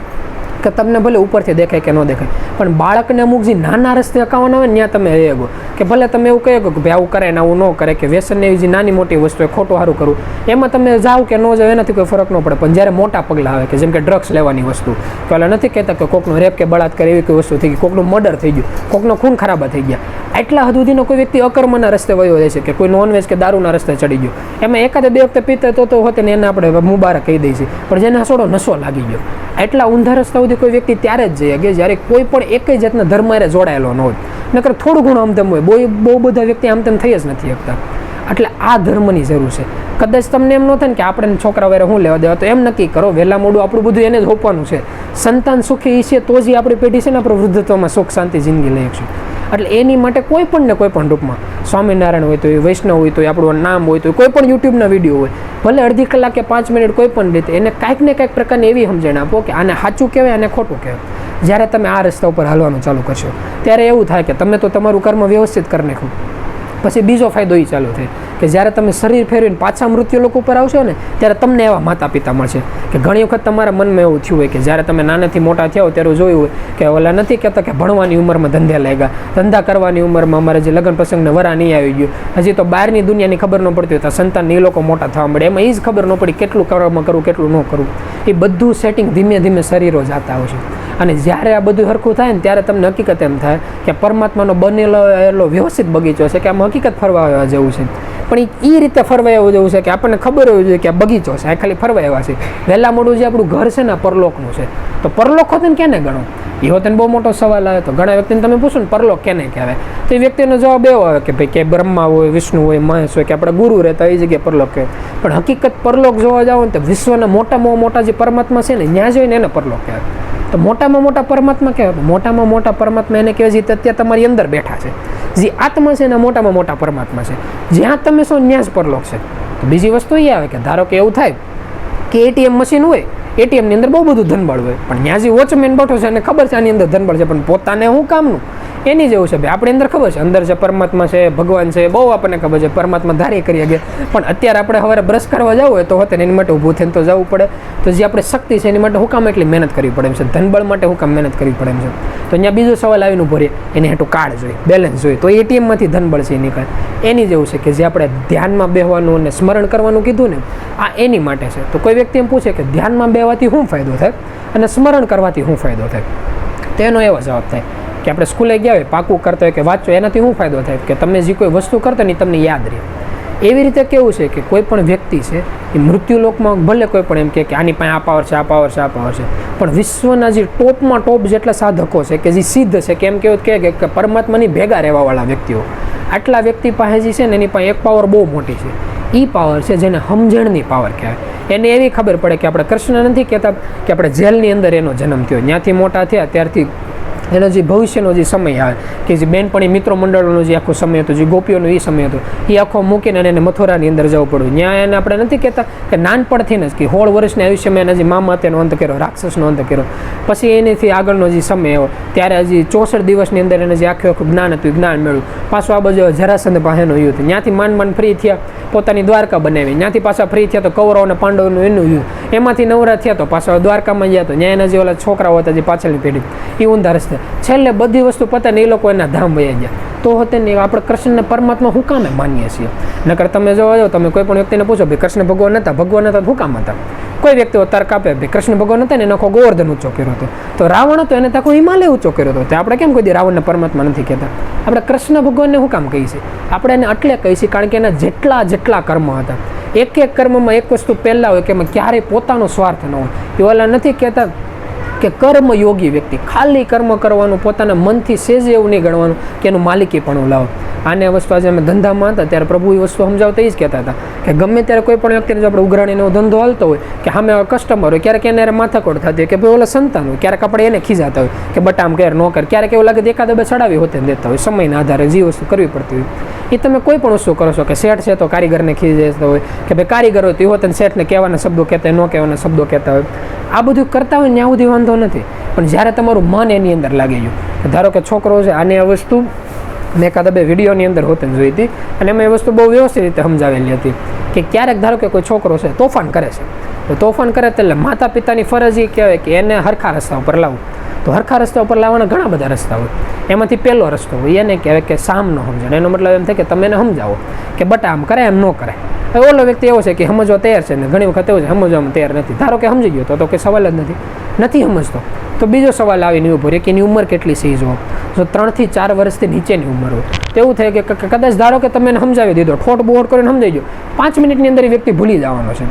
કે તમને ભલે ઉપરથી દેખાય કે ન દેખાય, પણ બાળકને અમુક જે નાના રસ્તે અકાવવાના હોય ને ત્યાં તમે એગો કે ભલે તમે એવું કહો કે ભાઈ આવું કરે ને આવું ન કરે, કે વ્યસનને એવી જે નાની મોટી વસ્તુ ખોટું સારું કરવું, એમાં તમે જાઓ કે ન જાઓ એનાથી કોઈ ફરક ન પડે. પણ જ્યારે મોટા પગલાં આવે કે જેમ કે ડ્રગ્સ લેવાની વસ્તુ, તો એટલે નથી કહેતા કે કોકનો રેપ કે બળાત્કાર એવી કોઈ વસ્તુ થઈ ગઈ, કોકનું મર્ડર થઈ ગયું, કોકનો ખૂન ખરાબા થઈ ગયા, આટલા હદ સુધીનો કોઈ વ્યક્તિ અકર્મના રસ્તે વયો જાય છે કે કોઈ નોનવેજ કે દારૂના રસ્તે ચડી ગયો, એમાં એકાદે 2 વખતે પીતે તો હોતે ને એને આપણે મુબારક કહી દઈએ છીએ. પણ જેને થોડો નશો લાગી ગયો, એટલા ઊંધા રસ્તા સુધી કોઈ વ્યક્તિ ત્યારે જ જઈ શકે જ્યારે કોઈ પણ એક જાતના ધર્મ હારે જોડાયેલો ન હોય. નકર થોડું ઘણું આમ તેમ હોય, બહુ બધા વ્યક્તિ આમ તેમ થઈ જ નથી શકતા. એટલે આ ધર્મની જરૂર છે. કદાચ તમને એમ ન થાય ને કે આપણે છોકરા વેરે હું લેવા દેવા, તો એમ નક્કી કરો વહેલા મોડું આપણું બધું એને જ હોપવાનું છે. સંતાન સુખી છે તો જ આપણી પેઢી છે ને આપણે વૃદ્ધત્વમાં સુખ શાંતિ જિંદગી લઈ શકશું. એટલે એની માટે કોઈ પણ ને કોઈ પણ રૂપમાં સ્વામિનારાયણ હોય તો એ વૈષ્ણવ હોય તો આપણું નામ હોય તો કોઈ પણ યુટ્યુબના વિડીયો હોય, ભલે અડધી કલાક કે 5 મિનિટ કોઈ પણ રીતે એને કાંઈક ને કાંઈક પ્રકારની એવી સમજણ આપો કે આને સાચું કહેવાય અને ખોટું કહેવાય. જ્યારે તમે આ રસ્તા ઉપર હાલવાનું ચાલુ કરશો ત્યારે એવું થાય કે તમે તો તમારું કર્મ વ્યવસ્થિત કરી નાખો. પછી બીજો ફાયદો એ ચાલુ થાય કે જ્યારે તમે શરીર ફેરવીને પાછા મૃત્યુલોક ઉપર આવશો ને ત્યારે તમને એવા માતા પિતા મળશે કે ઘણી વખત તમારા મનમાં એવું થયું હોય કે જ્યારે તમે નાનાથી મોટા થયા હોય ત્યારે જોયું હોય કે ઓલા નથી કહેતા કે ભણવાની ઉંમરમાં ધંધે લાગ્યા, ધંધા કરવાની ઉંમરમાં અમારે જે લગ્ન પ્રસંગને વરા નહીં આવી ગયું, હજી તો બહારની દુનિયાની ખબર ન પડતી હોય તો સંતાનને એ લોકો મોટા થવા મળે, એમાં એ જ ખબર ન પડી કેટલું કરવામાં કરવું કેટલું ન કરવું. એ બધું સેટિંગ ધીમે ધીમે શરીરો જાતા હોય છે. અને જ્યારે આ બધું સરખું થાય ને ત્યારે તમને હકીકત એમ થાય કે પરમાત્માનો બનેલો એટલો વ્યવસ્થિત બગીચો છે કે આમ હકીકત ફરવા આવ્યા જેવું છે. પણ એ રીતે ફરવા એવું જેવું છે કે આપણને ખબર હોવી જોઈએ કે આ બગીચો છે, આ ખાલી ફરવા આવ્યા છે. વહેલા મોડું જે આપણું ઘર છે ને પરલોકનું છે, તો પરલોક હોત ને ક્યાંને ગણો? એ હોત ને બહુ મોટો સવાલ આવે. તો ઘણા વ્યક્તિને તમે પૂછો ને પરલોક કેને કહેવાય, તો એ વ્યક્તિનો જવાબ એવો આવે કે ભાઈ કે બ્રહ્મા હોય, વિષ્ણુ હોય, મહેશ હોય, કે આપણા ગુરુ રહેતા એ જગ્યાએ પરલોક કહેવાય. પણ હકીકત પરલોક જોવા જાવ ને તો વિશ્વના મોટામાં મોટા જે પરમાત્મા છે ને ત્યાં જોઈને એને પરલોક કહેવાય. તો મોટામાં મોટા પરમાત્મા કહેવાય, મોટામાં મોટા પરમાત્મા એને કહેવાય જે અત્યારે તમારી અંદર બેઠા છે, જે આત્મા છે એના મોટામાં મોટા પરમાત્મા છે. જ્યાં તમે છો ત્યાં જ પરલોક છે. તો બીજી વસ્તુ એ આવે કે ધારો કે એવું થાય કે એટીએમ મશીન હોય, એટીએમની અંદર બહુ બધું ધનબળ હોય, પણ ત્યાં જે વોચમેન બેઠો છે એને ખબર છે આની અંદર ધનબળ છે, પણ પોતાને શું કામનું એની જેવું છે. ભાઈ આપણી અંદર ખબર છે અંદર જે પરમાત્મા છે, ભગવાન છે, બહુ આપણને ખબર છે, પરમાત્મા ધારી કરી શકે. પણ અત્યારે આપણે સવારે બ્રશ કરવા જવું હોય તો હોતે એની માટે ઊભું થઈને તો જવું પડે. તો જે આપણે શક્તિ છે એની માટે હું કામ એટલી મહેનત કરવી પડે એમ છે, ધનબળ માટે હું કામ મહેનત કરવી પડે એમ છે. તો અહીંયા બીજો સવાલ આવીને ઉભો રહે, એને હેઠું કાર્ડ જોઈએ, બેલેન્સ જોઈએ, તો એટીએમમાંથી ધનબળ છે એ નીકળે. એની જેવું છે કે જે આપણે ધ્યાનમાં બેહવાનું અને સ્મરણ કરવાનું કીધું ને, આ એની માટે છે. તો કોઈ વ્યક્તિ એમ પૂછે કે ધ્યાનમાં બેહવાથી શું ફાયદો થાય અને સ્મરણ કરવાથી શું ફાયદો થાય, તો એનો એવો જવાબ થાય કે આપણે સ્કૂલે ગયા હોય, પાકું કરતા હોય કે વાંચો, એનાથી શું ફાયદો થાય કે તમે જે કોઈ વસ્તુ કરતા ને તમને યાદ રહે. એવી રીતે કેવું છે કે કોઈ પણ વ્યક્તિ છે એ મૃત્યુલોકમાં ભલે કોઈ પણ એમ કે આની પાસે આ પાવર છે, આ પાવર છે, આ પાવર છે, પણ વિશ્વના જે ટોપમાં ટોપ જેટલા સાધકો છે કે જે સિદ્ધ છે કે એમ કેવું કે પરમાત્માની ભેગા રહેવાવાળા વ્યક્તિઓ, આટલા વ્યક્તિ પાસે જે છે ને એની પાસે એક પાવર બહુ મોટી છે. એ પાવર છે જેને સમજણની પાવર કહેવાય. એને એવી ખબર પડે કે આપણે કૃષ્ણ નથી કહેતા કે આપણે જેલની અંદર એનો જન્મ થયો, ત્યાંથી મોટા થયા ત્યારથી એનો જે ભવિષ્યનો જે સમય આવે કે જે બેનપણી મિત્રો મંડળોનો જે આખો સમય હતો, જે ગોપીઓનો એ સમય હતો, એ આખો મૂકીને એને મથુરાની અંદર જવું પડ્યું. ત્યાં એને આપણે નથી કહેતા કે નાનપણથી જ કે 16 વર્ષના આયુષ્યમાં એના જે મામા તેનો અંત કર્યો, રાક્ષસનો અંત કર્યો. પછી એનાથી આગળનો જે સમય આવ્યો ત્યારે હજી 64 દિવસની અંદર એને જે આખું જ્ઞાન હતું એ જ્ઞાન મળ્યું. પાછું આ બાજુ જરાસંધ પાસેનો યુદ્ધ, ત્યાંથી માંડ ફ્રી થયા, પોતાની દ્વારકા બનાવી, ત્યાંથી પાછા ફ્રી થયા તો કૌરવ અને પાંડવનું એનું યુદ્ધ, એમાંથી નવરા થયા તો પાછા દ્વારકામાં ગયા તો ત્યાં એના જે ઓલા છોકરાઓ હતા જે પાછળની પેઢી એ ઊંધા રસ્તે, છેલ્લે બધી વસ્તુ પતાને એ લોકો એના ધામ વયા ગયા. તો હોતે ને આપણે કૃષ્ણને પરમાત્મા હું કામે માનીએ છીએ? નકર તમે જોવા જાઓ, તમે કોઈ પણ વ્યક્તિને પૂછો ભાઈ કૃષ્ણ ભગવાન હતા શું કામ હતા? કોઈ વ્યક્તિઓ તર્ક આપે ભાઈ કૃષ્ણ ભગવાન હતા ને એનો આખો ગોવર્ધન ઊંચો કર્યો હતો, તો રાવણ હતો એને આખો હિમાલય ઊંચો કર્યો હતો. તો આપણે કેમ કોઈ રાવણને પરમાત્મા નથી કહેતા? આપણે કૃષ્ણ ભગવાનને શું કામ કહીએ છીએ? આપણે એને એટલે કહીએ છીએ કારણ કે એના જેટલા કર્મ હતા, એક એક કર્મમાં એક વસ્તુ પહેલાં હોય કે એમાં ક્યારેય પોતાનો સ્વાર્થ ન હોય. એ ઓલા નથી કહેતા કે કર્મયોગી વ્યક્તિ ખાલી કર્મ કરવાનું, પોતાના મનથી સેજ એવું નહીં ગણવાનું કે એનું માલિકી પણ લાવો. આને વસ્તુ આજે અમે ધંધામાં હતા ત્યારે પ્રભુ એ વસ્તુ સમજાવતા એ જ કહેતા હતા કે ગમે ત્યારે કોઈ પણ વ્યક્તિને જો આપણે ઉઘરાણીનો ધંધો હાલતો હોય કે સામે કસ્ટમર હોય, ક્યારેક એને માથાકોડ થતી હોય કે ભાઈ ઓલા સંતાન હોય, ક્યારેક આપણે એને ખીજાતા હોય કે બટામ કર ન કર, ક્યારેક એવું લાગે એકાદ બે ચડાવી હોતે દેતા હોય, સમયના આધારે જે વસ્તુ કરવી પડતી હોય. એ તમે કોઈ પણ વસ્તુ કરો છો કે શેઠ છે તો કારીગરને ખીજાતા હોય કે ભાઈ કારીગર હોય તો એ હોતે શેઠને કહેવાના શબ્દો કહેતા હોય, ન કહેવાના શબ્દો કહેતા હોય. આ બધું કરતા હોય ત્યાં સુધી વાંધો નથી, પણ જ્યારે તમારું મન એની અંદર લાગી ગયું, ધારો કે છોકરો છે, આને આ વસ્તુ મેં એકાદ બે વિડીયોની અંદર હોતે જોઈ હતી અને એમાં એ વસ્તુ બહુ વ્યવસ્થિત રીતે સમજાવેલી હતી કે ક્યારેક ધારો કે કોઈ છોકરો છે તોફાન કરે છે, તો તોફાન કરે એટલે માતા પિતાની ફરજ એ કહેવાય કે એને હરખા રસ્તા ઉપર લાવવું. તો હરખા રસ્તા ઉપર લાવવાના ઘણા બધા રસ્તા હોય, એમાંથી પહેલો રસ્તો હોય એને કહેવાય કે સામનો સમજણ. એનો મતલબ એમ થાય કે તમે એને સમજાવો કે બટા આમ કરે એમ ન કરે. હવે ઓલો વ્યક્તિ એવો છે કે સમજવા તૈયાર છે ને ઘણી વખત એવું છે સમજવામાં તૈયાર નથી. ધારો કે સમજી ગયો તો કે સવાલ જ નથી સમજતો, તો બીજો સવાલ આવીને ઉભો રહે કે એની ઉંમર કેટલી છે. જો 3 થી 4 વર્ષથી નીચેની ઉંમર હોય તો એવું થાય કે કદાચ ધારો કે તમે એને સમજાવી દીધો, ઠોટ બોટ કરીને સમજાઈ ગયો, 5 મિનિટની અંદર એ વ્યક્તિ ભૂલી જવાનો છે.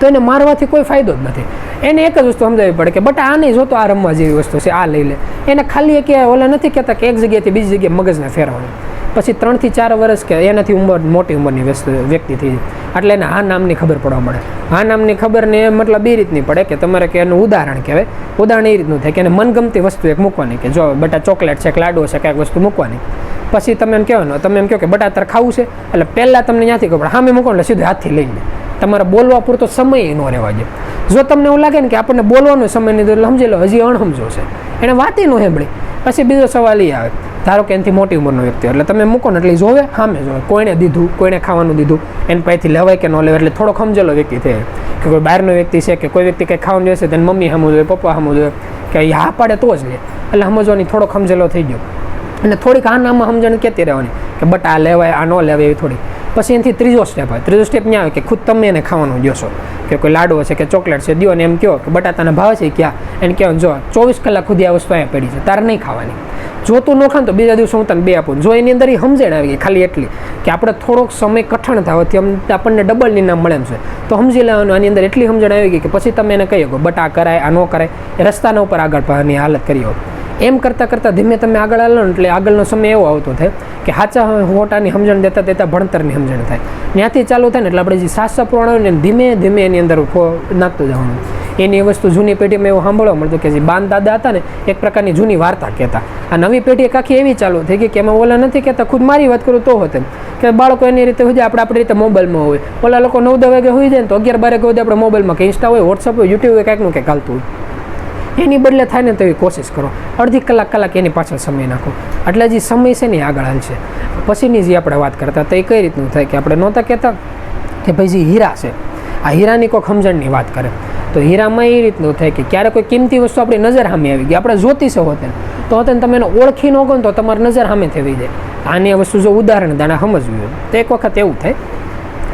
તો તો એને મારવાથી કોઈ ફાયદો જ નથી. એને એક જ વસ્તુ સમજાવવી પડે કે બટા આ નહીં જોતો, આ રમવા જેવી વસ્તુ છે, આ લઈ લે. એને ખાલી કે ઓલા નથી કહેતા કે એક જગ્યાએથી બીજી જગ્યાએ મગજને ફેરવાનું. પછી 3 થી 4 વર્ષ કે એનાથી મોટી ઉંમરની વ્યક્તિ થઈ જાય એટલે એને હા નામની ખબર પડવા મળે. હા નામની ખબર ને મતલબ એ રીતની પડે કે તમારે કે એનું ઉદાહરણ કહેવાય. ઉદાહરણ એ રીતનું થાય કે એને મનગમતી વસ્તુ એક મૂકવાની, કે જો બટા ચોકલેટ છે, લાડુ છે, કાંઈક વસ્તુ મૂકવાની. પછી તમે એમ કહેવાનું, તમે એમ કહો કે બટા તારે ખાવું છે, એટલે પહેલાં તમને ત્યાંથી ખબર હા મેં મૂકો એટલે સીધું હાથથી લઈને તમારે બોલવા પૂરતો સમય ન રહેવા દે. જો તમને એવું લાગે ને કે આપણને બોલવાનો સમય નહીં એટલે સમજી લો હજી અણસમજો છે, એને વાતે ન સાંભળી. પછી બીજો સવાલ એ આવે, ધારો કે એનાથી મોટી ઉંમરનો વ્યક્તિ એટલે તમે મૂકો ને એટલે જોવે સામે જોવે, કોઈને દીધું, કોઈને ખાવાનું દીધું, એને પાસેથી લેવાય કે ન લેવાય, એટલે થોડો સમજેલો વ્યક્તિ થાય કે કોઈ બહારનો વ્યક્તિ છે કે કોઈ વ્યક્તિ કંઈ ખાવાનું જોઈશે તેને મમ્મી સામું જોઈએ, પપ્પા સામું જોઈએ, કે એ હા પાડે તો જ લે, એટલે સમજવાની થોડો સમજેલો થઈ ગયો. અને થોડીક આ નામમાં સમજણ કહેતી રહેવાની કે બટ આ લેવાય આ ન લેવાય એવી થોડી. પછી એનાથી ત્રીજો સ્ટેપ આવે. ત્રીજો સ્ટેપ ત્યાં આવે કે ખુદ તમે એને ખાવાનું દોશો, કે કોઈ લાડવો છે કે ચોકલેટ છે દો ને એમ કહો કે બટાટાના ભાવ છે ક્યાં, એને કહેવાનું જો 24 કલાક સુધી આ વસ્તુ અહીંયા પડી છે, તારે નહીં ખાવાની. જો તું ન ખાન તો બીજા દિવસે હું તને 2 આપું. જો એની અંદર એ સમજણ આવી ગઈ ખાલી એટલી કે આપણે થોડોક સમય કઠણ થવાથી આપણને ડબલની નામ મળે એમ છે, તો સમજી લેવાનું. આની અંદર એટલી સમજણ આવી ગઈ કે પછી તમે એને કહી શકો બટા કરાય આ ન કરાય, એ રસ્તાના ઉપર આગળ પાની હાલત કરી હોય. એમ કરતાં કરતાં ધીમે તમે આગળ હાલો ને એટલે આગળનો સમય એવો આવતો થાય કે સાચા ખોટાની સમજણ દેતા ભણતરની સમજણ થાય. ત્યાંથી ચાલુ થાય ને એટલે આપણે જે શાસ્ત્ર પુરાણ હોય ને ધીમે ધીમે એની અંદર નાખતું જવાનું. એની વસ્તુ જૂની પેઢીમાં એવું સાંભળવા મળતું કે જે બાન દાદા હતા ને એક પ્રકારની જૂની વાર્તા કહેતા. આ નવી પેઢી એક આખી એવી ચાલુ થઈ ગઈ કે એમાં ઓલા નથી કહેતા, ખુદ મારી વાત કરું તો હોતે કે બાળકો એની રીતે હોય જાય, આપણે આપણી રીતે મોબાઈલમાં હોય. ઓલા લોકો 9-10 વાગે હોઈ જાય ને તો 11-12 વાગે સુધી આપણે મોબાઈલમાં કે ઇન્સ્ટા હોય, વોટ્સઅપ હોય, યુટ્યુબ હોય, કાંઈકનું કંઈક હાલતું હોય. એની બદલે થાય ને તો એવી કોશિશ કરો, અડધી કલાક એની પાછળ સમય નાખો, એટલે જે સમય છે ને એ આગળ હાલશે. પછીની જે આપણે વાત કરતા તો એ કઈ રીતનું થાય કે આપણે નહોતા કહેતા કે ભાઈ જે હીરા છે, આ હીરાની કોઈ સમજણની વાત કરે તો હીરામાં એ રીતનું થાય કે ક્યારે કોઈ કિંમતી વસ્તુ આપણી નજર સામે આવી ગઈ, આપણે જોતી હોતે તો હોતે તમે એને ઓળખી ન ગયો તો તમારી નજર સામે થઈ જાય. આની આ વસ્તુ જો ઉદાહરણ દાણા સમજવું હોય તો એક વખત એવું થાય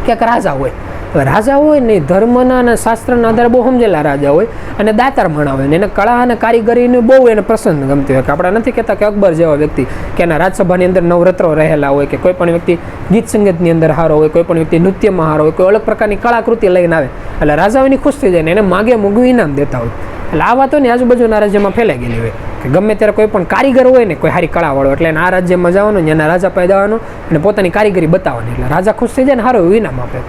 કે એક રાજા હોય. રાજા હોય ને ધર્મના અને શાસ્ત્રના આધારે બહુ સમજેલા રાજા હોય અને દાતાર માણા હોય ને એને કળા અને કારીગરીને બહુ એને પસંદ ગમતી હોય. કે આપણે નથી કહેતા કે અકબર જેવા વ્યક્તિ કે એના રાજસભાની અંદર નવરત્રો રહેલા હોય, કે કોઈ પણ વ્યક્તિ ગીત સંગીતની અંદર સારો હોય, કોઈ પણ વ્યક્તિ નૃત્યમાં સારો હોય, કોઈ અલગ પ્રકારની કળાકૃતિ લઈને આવે એટલે રાજાઓની ખુશ થઈ જાય ને એને માગે મોંઘું ઇનામ દેતા હોય. એટલે આ વાતો ને આજુબાજુના રાજ્યમાં ફેલાઈ ગયેલી હોય કે ગમે ત્યારે કોઈ પણ કારીગર હોય ને કોઈ સારી કળાવાળો એટલે એને આ રાજ્યમાં જવાનું ને એના રાજા પાસે જવાનું અને પોતાની કારીગરી બતાવવાની, એટલે રાજા ખુશ થઈ જાય ને સારું ઇનામ આપે.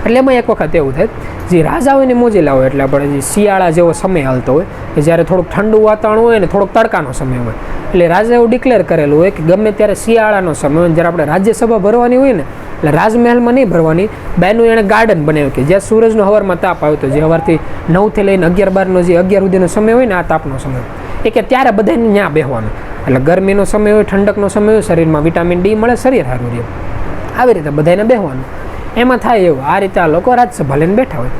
એટલે એમાં એક વખત એવું થાય જે રાજાઓને મોજેલા હોય એટલે આપણે જે શિયાળા જેવો સમય હાલતો હોય કે જ્યારે થોડુંક ઠંડુ વાતાવરણ હોય ને થોડોક તડકાનો સમય હોય એટલે રાજા એવું ડિક્લેર કરેલું હોય કે ગમે ત્યારે શિયાળાનો સમય હોય જ્યારે આપણે રાજ્યસભા ભરવાની હોય ને એટલે રાજમહેલમાં નહીં ભરવાની, બેનું એણે ગાર્ડન બનાવ્યું કે જ્યાં સૂરજનો હવારમાં તાપ આવતો, જે સવારથી 9 થી લઈને 11-12 જે 11 સુધીનો સમય હોય ને આ તાપનો સમય એ કે ત્યારે બધાને ત્યાં બેસવાનું. એટલે ગરમીનો સમય હોય, ઠંડકનો સમય હોય, શરીરમાં વિટામિન ડી મળે, શરીર સારું રહે, આવી રીતે બધાને બેસવાનું. એમાં થાય એવું આ રીતે આ લોકો રાજસભા લઈને બેઠા હોય.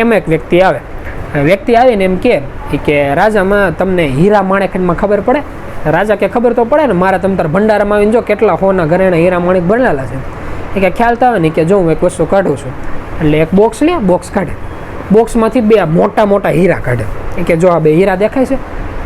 એમાં એક વ્યક્તિ આવીને એમ કે રાજામાં તમને હીરા માણેકમાં ખબર પડે? રાજા કે ખબર તો પડે ને, મારા તમ તાર ભંડારામાં આવીને જો કેટલા હોના ઘરેણા હીરા માણેક ભરેલા છે. એ કે ખ્યાલ તો આવે ને કે જો હું એક વસ્તુ કાઢું છું એટલે એક બોક્સ લે, બોક્સ કાઢે, બોક્સમાંથી 2 મોટા હીરા કાઢે. એ કે જો આ 2 હીરા દેખાય છે?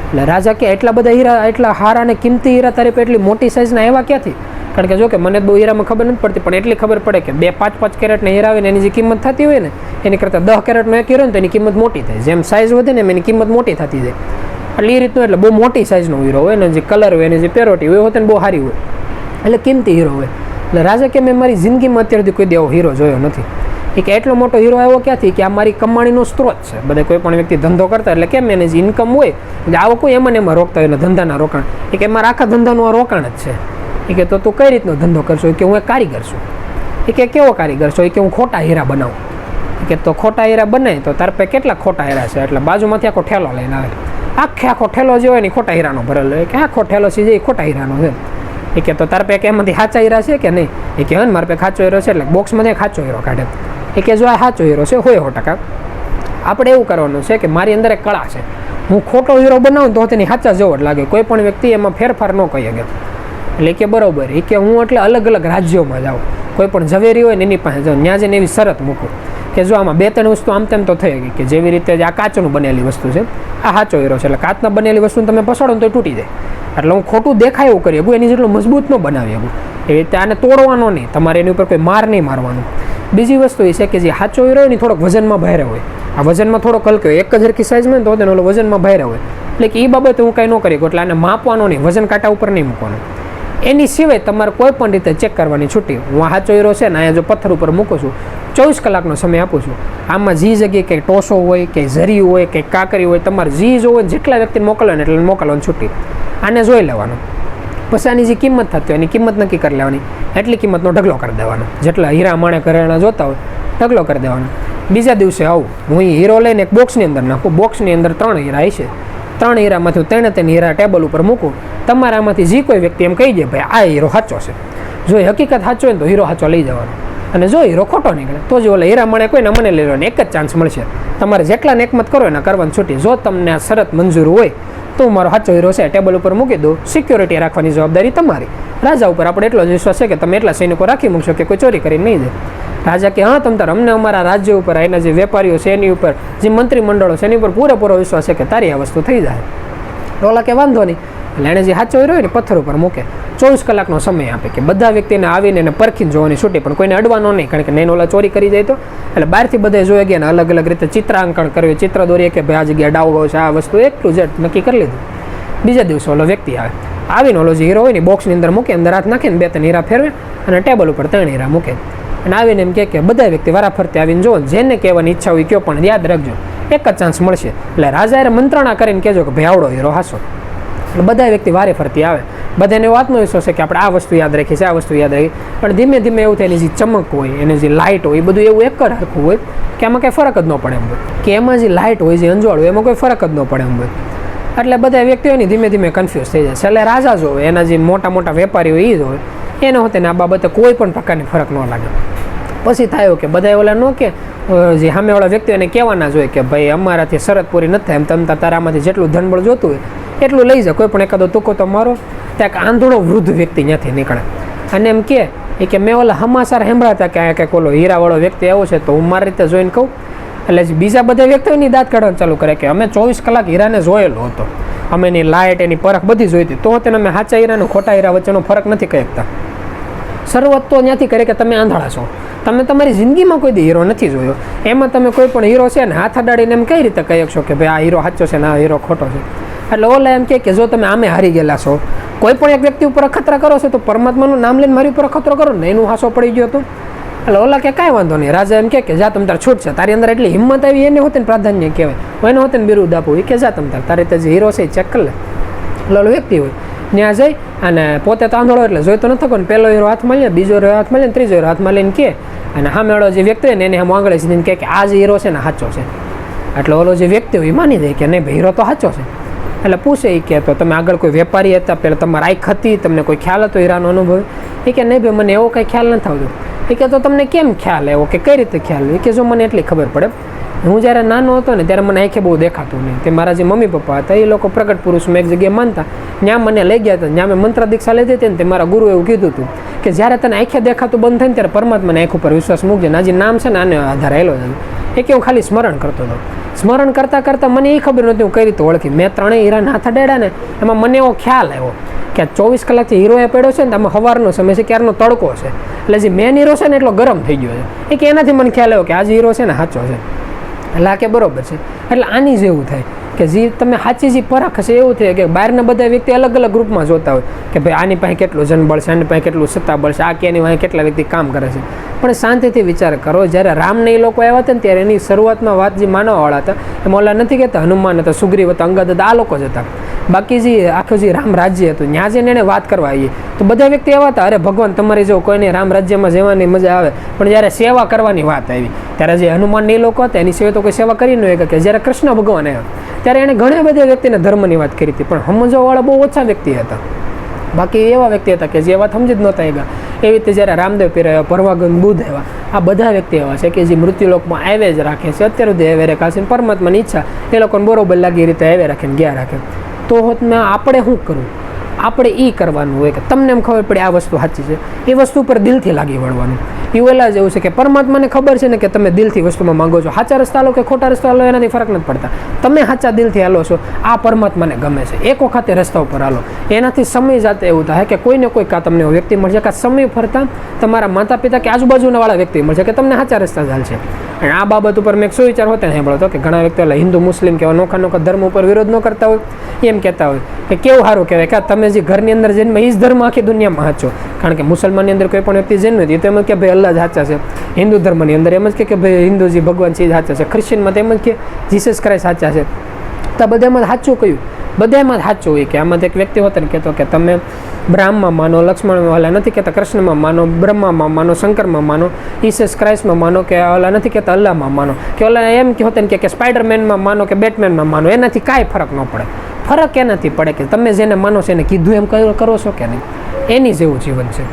એટલે રાજા કે એટલા બધા હીરા, એટલા હારા અને કિંમતી હીરા તારી પર એટલી મોટી સાઇઝના એવા ક્યાંથી? કારણ કે જો કે મને બહુ હીરામાં ખબર નથી પડતી, પણ એટલી ખબર પડે કે 2 5 કેરેટના હીરા આવે ને એની જે કિંમત થતી હોય ને એની કરતાં 10 કેરેટનો એક હીરો ને તો એની કિંમત મોટી થાય. જેમ સાઇઝ વધે ને એની કિંમત મોટી થતી જાય. એટલે એ રીતનું એટલે બહુ મોટી સાઇઝનો હીરો હોય ને જે કલર હોય એની જે પેરોટી હોય હોતે ને બહુ સારી હોય, એટલે કિંમતી હીરો હોય. એટલે રાજા કે મેં મારી જિંદગીમાં અત્યાર સુધી કોઈ દેવો હીરો જોયો નથી. એ કે એટલો મોટો હીરો આવ્યો ક્યાંથી? કે આ મારી કમાણીનો સ્ત્રોત છે. બધા કોઈ પણ વ્યક્તિ ધંધો કરતા એટલે કેમ એને જે ઇન્કમ હોય એટલે આવો કોઈ એમાં રોકતા હોય ને ધંધાના રોકાણ. એ કે મારા આખા ધંધાનું આ રોકાણ જ છે. એ કે તો તું કઈ રીતનો ધંધો કરશો? કે હું એક કારીગર છું. એ કે કેવો કારીગર છો? એ કે હું ખોટા હીરા બનાવું. એ કે તો ખોટા હીરા બનાય તો તાર પાસે કેટલા ખોટા હીરા છે? એટલે બાજુમાંથી આખો ઠેલો લઈને આવે, આખો ઠેલો જે હોય ને ખોટા હીરાનો ભરેલો. એ કે આખો ઠેલો છે જે ખોટા હીરાનો છે. એ કે તો તાર પાસે એમાંથી સાચા હીરા છે કે નહીં? એ કે હા મારા પાસે સાચો હીરો છે. એટલે બોક્સમાંથી સાચો હીરો કાઢે. એ કે જો આ સાચો હીરો છે 100%. આપણે એવું કરવાનું છે કે મારી અંદર એક કળા છે, હું ખોટો હીરો બનાવું તો તેની સાચા જેવો જ લાગે, કોઈ પણ વ્યક્તિ એમાં ફેરફાર ન કહી શકે. એટલે કે બરોબર. એ કે હું એટલે અલગ અલગ રાજ્યોમાં જાઉં, કોઈ પણ ઝવેરી હોય ને એની પાસે જાઉં, ત્યાં જઈને એવી શરત મૂકું કે જો આમાં 2-3 વસ્તુ આમ તેમ તો થઈ ગઈ, કે જેવી રીતે આ કાચનું બનેલી વસ્તુ છે, આ સાચો હીરો છે. એટલે કાચના બનેલી વસ્તુને તમે પસાડો ને તો તૂટી જાય. એટલે હું ખોટું દેખાય એવું કરી શકું, એની જેટલું મજબૂત ન બનાવી શકું. એવી રીતે આને તોડવાનો નહીં, તમારે એની ઉપર કોઈ માર નહીં મારવાનું. બીજી વસ્તુ એ છે કે જે સાચો હીરો હોય ને થોડોક વજનમાં ભારે હોય. આ વજનમાં થોડોક હલકો હોય, એક જ હરખી સાઇઝમાં તો તેનો વજનમાં ભારે હોય. એટલે કે એ બાબતે હું કાંઈ ન કરી શકું. એટલે આને માપવાનો નહીં, વજન કાંટા ઉપર નહીં મૂકવાનું. એની સિવાય તમારે કોઈ પણ રીતે ચેક કરવાની છૂટી. હું આ સાચો હીરો છે ને અહીંયા જો પથ્થર ઉપર મૂકું છું, 24 કલાકનો સમય આપું છું. આમાં જે જગ્યાએ કંઈ ટોસો હોય, કંઈ ઝરી હોય, કંઈ કાકરી હોય, તમારે જે જોવો હોય જેટલા વ્યક્તિને મોકલવાને એટલે મોકલવાની છૂટી. આને જોઈ લેવાનું. પછી આની જે કિંમત થતી હોય એની કિંમત નક્કી કરી લેવાની. એટલી કિંમતનો ઢગલો કરી દેવાનો. જેટલા હીરા માણે ઘરેણા જોતા હોય ઢગલો કરી દેવાનો. બીજા દિવસે આવું હું એ હીરો લઈને એક બોક્સની અંદર નાખું. બોક્સની અંદર 3 હીરા હશે. 3 હીરામાંથી હું 3 હીરા ટેબલ ઉપર મૂકું. તમારામાંથી જે કોઈ વ્યક્તિ એમ કહી દે ભાઈ આ હીરો સાચો છે. જો એ હકીકત સાચો હોય ને તો હીરો સાચો લઈ જવાનો. અને જો હીરો ખોટો નીકળે તો જો ઓલા હીરા મળે કોઈને મને લઈ લેવાનો. એક જ ચાન્સ મળશે. તમારે જેટલા એકમત કરો એના કરવાની છૂટી. જો તમને આ શરત મંજૂર હોય તો મારો સાચો હીરો છે ટેબલ ઉપર મૂકી દો. સિક્યોરિટી રાખવાની જવાબદારી તમારી. રાજા ઉપર આપણે એટલો જ વિશ્વાસ છે કે તમે એટલા સૈનિકો રાખી મૂકશો કે કોઈ ચોરી કરીને નહીં જાય. રાજા કે હા તમ તાર અમને અમારા રાજ્ય ઉપર એના જે વેપારીઓ છે એની ઉપર, જે મંત્રીમંડળો છે એની ઉપર પૂરેપૂરો વિશ્વાસ છે કે તારી આ વસ્તુ થઈ જાય. ઓલા કે વાંધો નહીં. એટલે એણે જે સાચો હીરો હોય ને પથ્થર ઉપર મૂકે. 24 કલાકનો સમય આપે કે બધા વ્યક્તિને આવીને એને પરખીને જોવાની છૂટી. પણ કોઈને અડવાનો નહીં, કારણ કે નહીં ઓલા ચોરી કરી જાય તો. એટલે બહારથી બધા જોઈ ગયા ને અલગ અલગ રીતે ચિત્રાંકન કર્યું, ચિત્ર દોરીએ કે ભાઈ આ જગ્યાએ ડાઉ છે, આ વસ્તુ એટલું જ નક્કી કરી લીધું. બીજા દિવસે ઓલો વ્યક્તિ આવે. આવીને ઓલો જે હીરો હોય ને બોક્સની અંદર મૂકે, અંદર હાથ નાખીને 2-3 હીરા ફેરવે અને ટેબલ ઉપર 3 હીરા મૂકે. અને આવીને એમ કહે કે બધા વ્યક્તિ વારાફરતી આવીને જો, જેને કહેવાની ઈચ્છા હોય કયો, પણ યાદ રાખજો એક જ ચાન્સ મળશે. એટલે રાજાએ મંત્રણા કરીને કહેજો કે ભાઈ આવડો હીરો હાસો. એટલે બધા વ્યક્તિ વારે ફરતી આવે. બધાને એવો આત્મવિશ્વાસ છે કે આપણે આ વસ્તુ યાદ રાખી છે, આ વસ્તુ યાદ રાખી. પણ ધીમે ધીમે એવું થાય એની જે ચમક હોય, એની જે લાઇટ હોય, એ બધું એવું એક જ હરખું હોય કે આમાં કંઈ ફરક જ ન પડે એમ હોય. કે એમાં જે લાઇટ હોય, જે અંજવાળ હોય, એમાં કોઈ ફરક જ ન પડે એમ હોય. એટલે બધા વ્યક્તિઓની ધીમે ધીમે કન્ફ્યુઝ થઈ જાય. એટલે રાજા જો હોય, એના જે મોટા મોટા વેપારીઓ એ જ હોય, એને હોતે ને આ બાબતે કોઈ પણ પ્રકારની ફરક ન લાગે. પછી થાય કે બધા ઓલા ન કે જે સામેવાળા વ્યક્તિઓને કહેવાના જ હોય કે ભાઈ અમારાથી શરત પૂરી નથી થાય, એમ તમે તારામાંથી જેટલું ધનબળ જોતું હોય એટલું લઈ જાય. કોઈ પણ એકાદો ટૂંકો તો મારો. ત્યાં આંધળો વૃદ્ધ વ્યક્તિ ત્યાંથી નીકળે અને એમ કે મેં ઓલા હમાસાર સાંભળ્યા હતા કે ઓલો હીરાવાળો વ્યક્તિ આવ્યો છે, તો હું મારી રીતે જોઈને કહું. એટલે બીજા બધા વ્યક્તિઓની દાંત કાઢવાનું ચાલુ કરે કે અમે 24 કલાક હીરાને જોયેલો હતો, અમે એની લાઇટ, એની પરખ બધી જોઈ હતી, તો તેને અમે સાચા હીરા અને ખોટા હીરા વચ્ચેનો ફરક નથી કહી શકતા. શરૂઆત તો ત્યાંથી કરે કે તમે આંધળા છો, તમે તમારી જિંદગીમાં કોઈ દી હીરો નથી જોયો. એમાં તમે કોઈ પણ હીરો છે ને હાથ અડાડીને એમ કઈ રીતે કહી શકશો કે ભાઈ આ હીરો સાચો છે ને આ હીરો ખોટો છે. એટલે ઓલા એમ કે જો તમે આમે હારી ગયેલા છો, કોઈ પણ એક વ્યક્તિ ઉપર અખતરા કરો છો તો પરમાત્માનું નામ લઈને મારી ઉપર અખતરો કરો ને, એનું હાસો પડી ગયો હતો. એટલે ઓલા કે કાંઈ વાંધો નહીં. રાજા એમ કે જા તમ તાર છૂટ છે, તારી અંદર એટલી હિંમત આવી, એને હોતે ને પ્રાધાન્ય કહેવાય, એને હોતે ને બિરુદ આપવું. એ કે જા તમ તાર તારી જે હીરો છે એ ચેક કરી લે. એટલે ઓલો વ્યક્તિ હોય ત્યાં જઈ અને પોતે તો આંધળો એટલે જોઈતો નથી કોને, પહેલો હીરો હાથમાં લે, બીજો હીરો હાથમાં લે, ત્રીજો હીરો હાથમાં લઈને કે, અને સામેવાળો જે વ્યક્તિ હોય ને એને આમ આંગળે સીધીને કહે કે આ જે હીરો છે ને સાચો છે. એટલે ઓલો જે વ્યક્તિ હોય એ માની જાય કે નહીં ભાઈ હીરો તો સાચો છે. એટલે પૂછે એ કે તો તમે આગળ કોઈ વેપારી હતા, પહેલાં તમારી આંખ હતી, તમને કોઈ ખ્યાલ હતો હીરાનો અનુભવ? એ કે નહીં ભાઈ મને એવો કંઈ ખ્યાલ નથી આવતો. એ કે તો તમને કેમ ખ્યાલ આવ્યો, કે કઈ રીતે ખ્યાલ? એ કે જો મને એટલી ખબર પડે, હું જ્યારે નાનો હતો ને ત્યારે મને આંખે બહુ દેખાતું નહીં. તે મારા જે મમ્મી પપ્પા હતા એ લોકો પ્રગટ પુરુષમાં એક જગ્યાએ માનતા, ત્યાં મને લઈ ગયા હતા. ત્યાં મેં મંત્ર દીક્ષા લીધી હતી ને તે મારા ગુરુએ એવું કીધું હતું કે જ્યારે તને આંખે દેખાતું બંધ થાય ને ત્યારે પરમાત્માને આંખ ઉપર વિશ્વાસ મૂકજે. ના જે નામ છે ને આને આધારે આવેલો છે. એ કે હું ખાલી સ્મરણ કરતો હતો. સ્મરણ કરતાં કરતાં મને એ ખબર નહોતી હું કઈ રીતે ઓળખી. મેં 3 હીરાના હાથ અડાડ્યા ને એમાં મને એવો ખ્યાલ આવ્યો કે 24 કલાકથી હીરોએ પડ્યો છે ને આમાં સવારનો સમય છે, ક્યારનો તડકો છે, એટલે જે મેન હીરો છે ને એટલો ગરમ થઈ ગયો છે. એ કે એનાથી મને ખ્યાલ આવ્યો કે આ જે હીરો છે ને સાચો છે. એટલે આ કે બરોબર છે. એટલે આની જેવું થાય કે જે તમે સાચી જે પરખ હશે એવું થાય કે બહારના બધા વ્યક્તિ અલગ અલગ ગ્રુપમાં જોતા હોય કે ભાઈ આની પાસે કેટલું જનબળ છે, આની પાસે કેટલું સત્તાબળ છે, આ કે એની પાસે કેટલા વ્યક્તિ કામ કરે છે. પણ શાંતિથી વિચાર કરો, જ્યારે રામને એ લોકો આવ્યા હતા ને ત્યારે એની શરૂઆતમાં વાત જે માનવાવાળા હતા એમાં ઓલા નથી કહેતા હનુમાન હતા, સુગ્રીવ હતા, અંગદ હતા, આ લોકો જ હતા. બાકી જે આખું જે રામ રાજ્ય હતું ત્યાં જઈને એને વાત કરવા આવીએ તો બધા વ્યક્તિ એવા હતા, અરે ભગવાન તમારી જો કોઈને રામ રાજ્યમાં જવાની મજા આવે. પણ જ્યારે સેવા કરવાની વાત આવી ત્યારે જે હનુમાન એ લોકો હતા એની સિવાય તો કોઈ સેવા કરી ન હોય. કે જ્યારે કૃષ્ણ ભગવાન આવ્યા ત્યારે એણે ઘણા બધા વ્યક્તિને ધર્મની વાત કરી હતી, પણ સમજવાવાળા બહુ ઓછા વ્યક્તિ હતા. બાકી એવા વ્યક્તિ હતા કે જે વાત સમજી જ નહોતા આવ્યા. એવી રીતે જ્યારે રામદેવ પીર આવ્યા, પરમાગંદ બુદ્ધ આવ્યા, આ બધા વ્યક્તિ એવા છે કે જે મૃત્યુલોકમાં આવે જ રાખે છે, અત્યાર સુધી આવે રાખે છે. પરમાત્માની ઈચ્છા એ લોકોને બરોબર લાગી એ રીતે આવે રાખીને ગયા રાખે. તો આપણે શું કરવું? આપણે એ કરવાનું હોય કે તમને એમ ખબર પડે આ વસ્તુ સાચી છે, એ વસ્તુ પર દિલથી લાગી વળવાનું. એ ઓલા જેવું છે કે પરમાત્માને ખબર છે ને કે તમે દિલથી વસ્તુમાં માંગો છો. સાચા રસ્તા હાલો કે ખોટા રસ્તા હાલો એનાથી ફરક નથી પડતા. તમે સાચા દિલથી હાલો છો, આ પરમાત્માને ગમે છે. એક વખતે રસ્તા ઉપર હાલો, એનાથી સમય જાતે એવું થાય કે કોઈને કોઈ કાં તમને વ્યક્તિ મળશે, કાં સમય ફરતા તમારા માતા પિતા કે આજુબાજુના વાળા વ્યક્તિ મળશે કે તમને સાચા રસ્તા ચાલશે. અને આ બાબત ઉપર મેં શું વિચાર હોતા સાંભળો હતો કે ઘણા વ્યક્તિઓ હિન્દુ મુસ્લિમ કે નોખા નોખા ધર્મ ઉપર વિરોધ ન કરતા હોય, એમ કહેતા હોય કે કેવું સારું કહેવાય કે તમે જે ઘરની અંદર જન્મ એ જ ધર્મ આખી દુનિયામાં સાચો. કારણ કે મુસલમાનની અંદર કોઈ પણ વ્યક્તિ જન્મ હતી તો એમ કે ભાઈ અલ્લાહ જ સાચા છે. હિન્દુ ધર્મની અંદર એમ જ કે ભાઈ હિન્દુજી ભગવાન છે સાચા છે. ખ્રિશ્ચનમાં તો એમ જ કે જીસસ ક્રાઇસ્ટ સાચા છે. તો બધામાં સાચું કયું? બધામાં સાચું હોય કે આમાંથી એક વ્યક્તિ હોતા ને કહેતો કે તમે બ્રાહ્મમાં માનો, લક્ષ્મણમાં વાલા નથી કહેતા કૃષ્ણમાં માનો, બ્રહ્મામાં માનો, શંકરમાં માનો, જીસસ ક્રાઇસ્ટમાં માનો, કે ઓલા નથી કહેતા અલ્લાહમાં માનો, કે ઓલા એમ હોતા ને કે સ્પાઈડરમેનમાં માનો કે બેટમેનમાં માનો. એનાથી કાંઈ ફરક ન પડે. ફરક એનાથી પડે કે તમે જેને માનો છો એને કીધું એમ કરો છો કે નહીં. એની જેવું જીવન છે.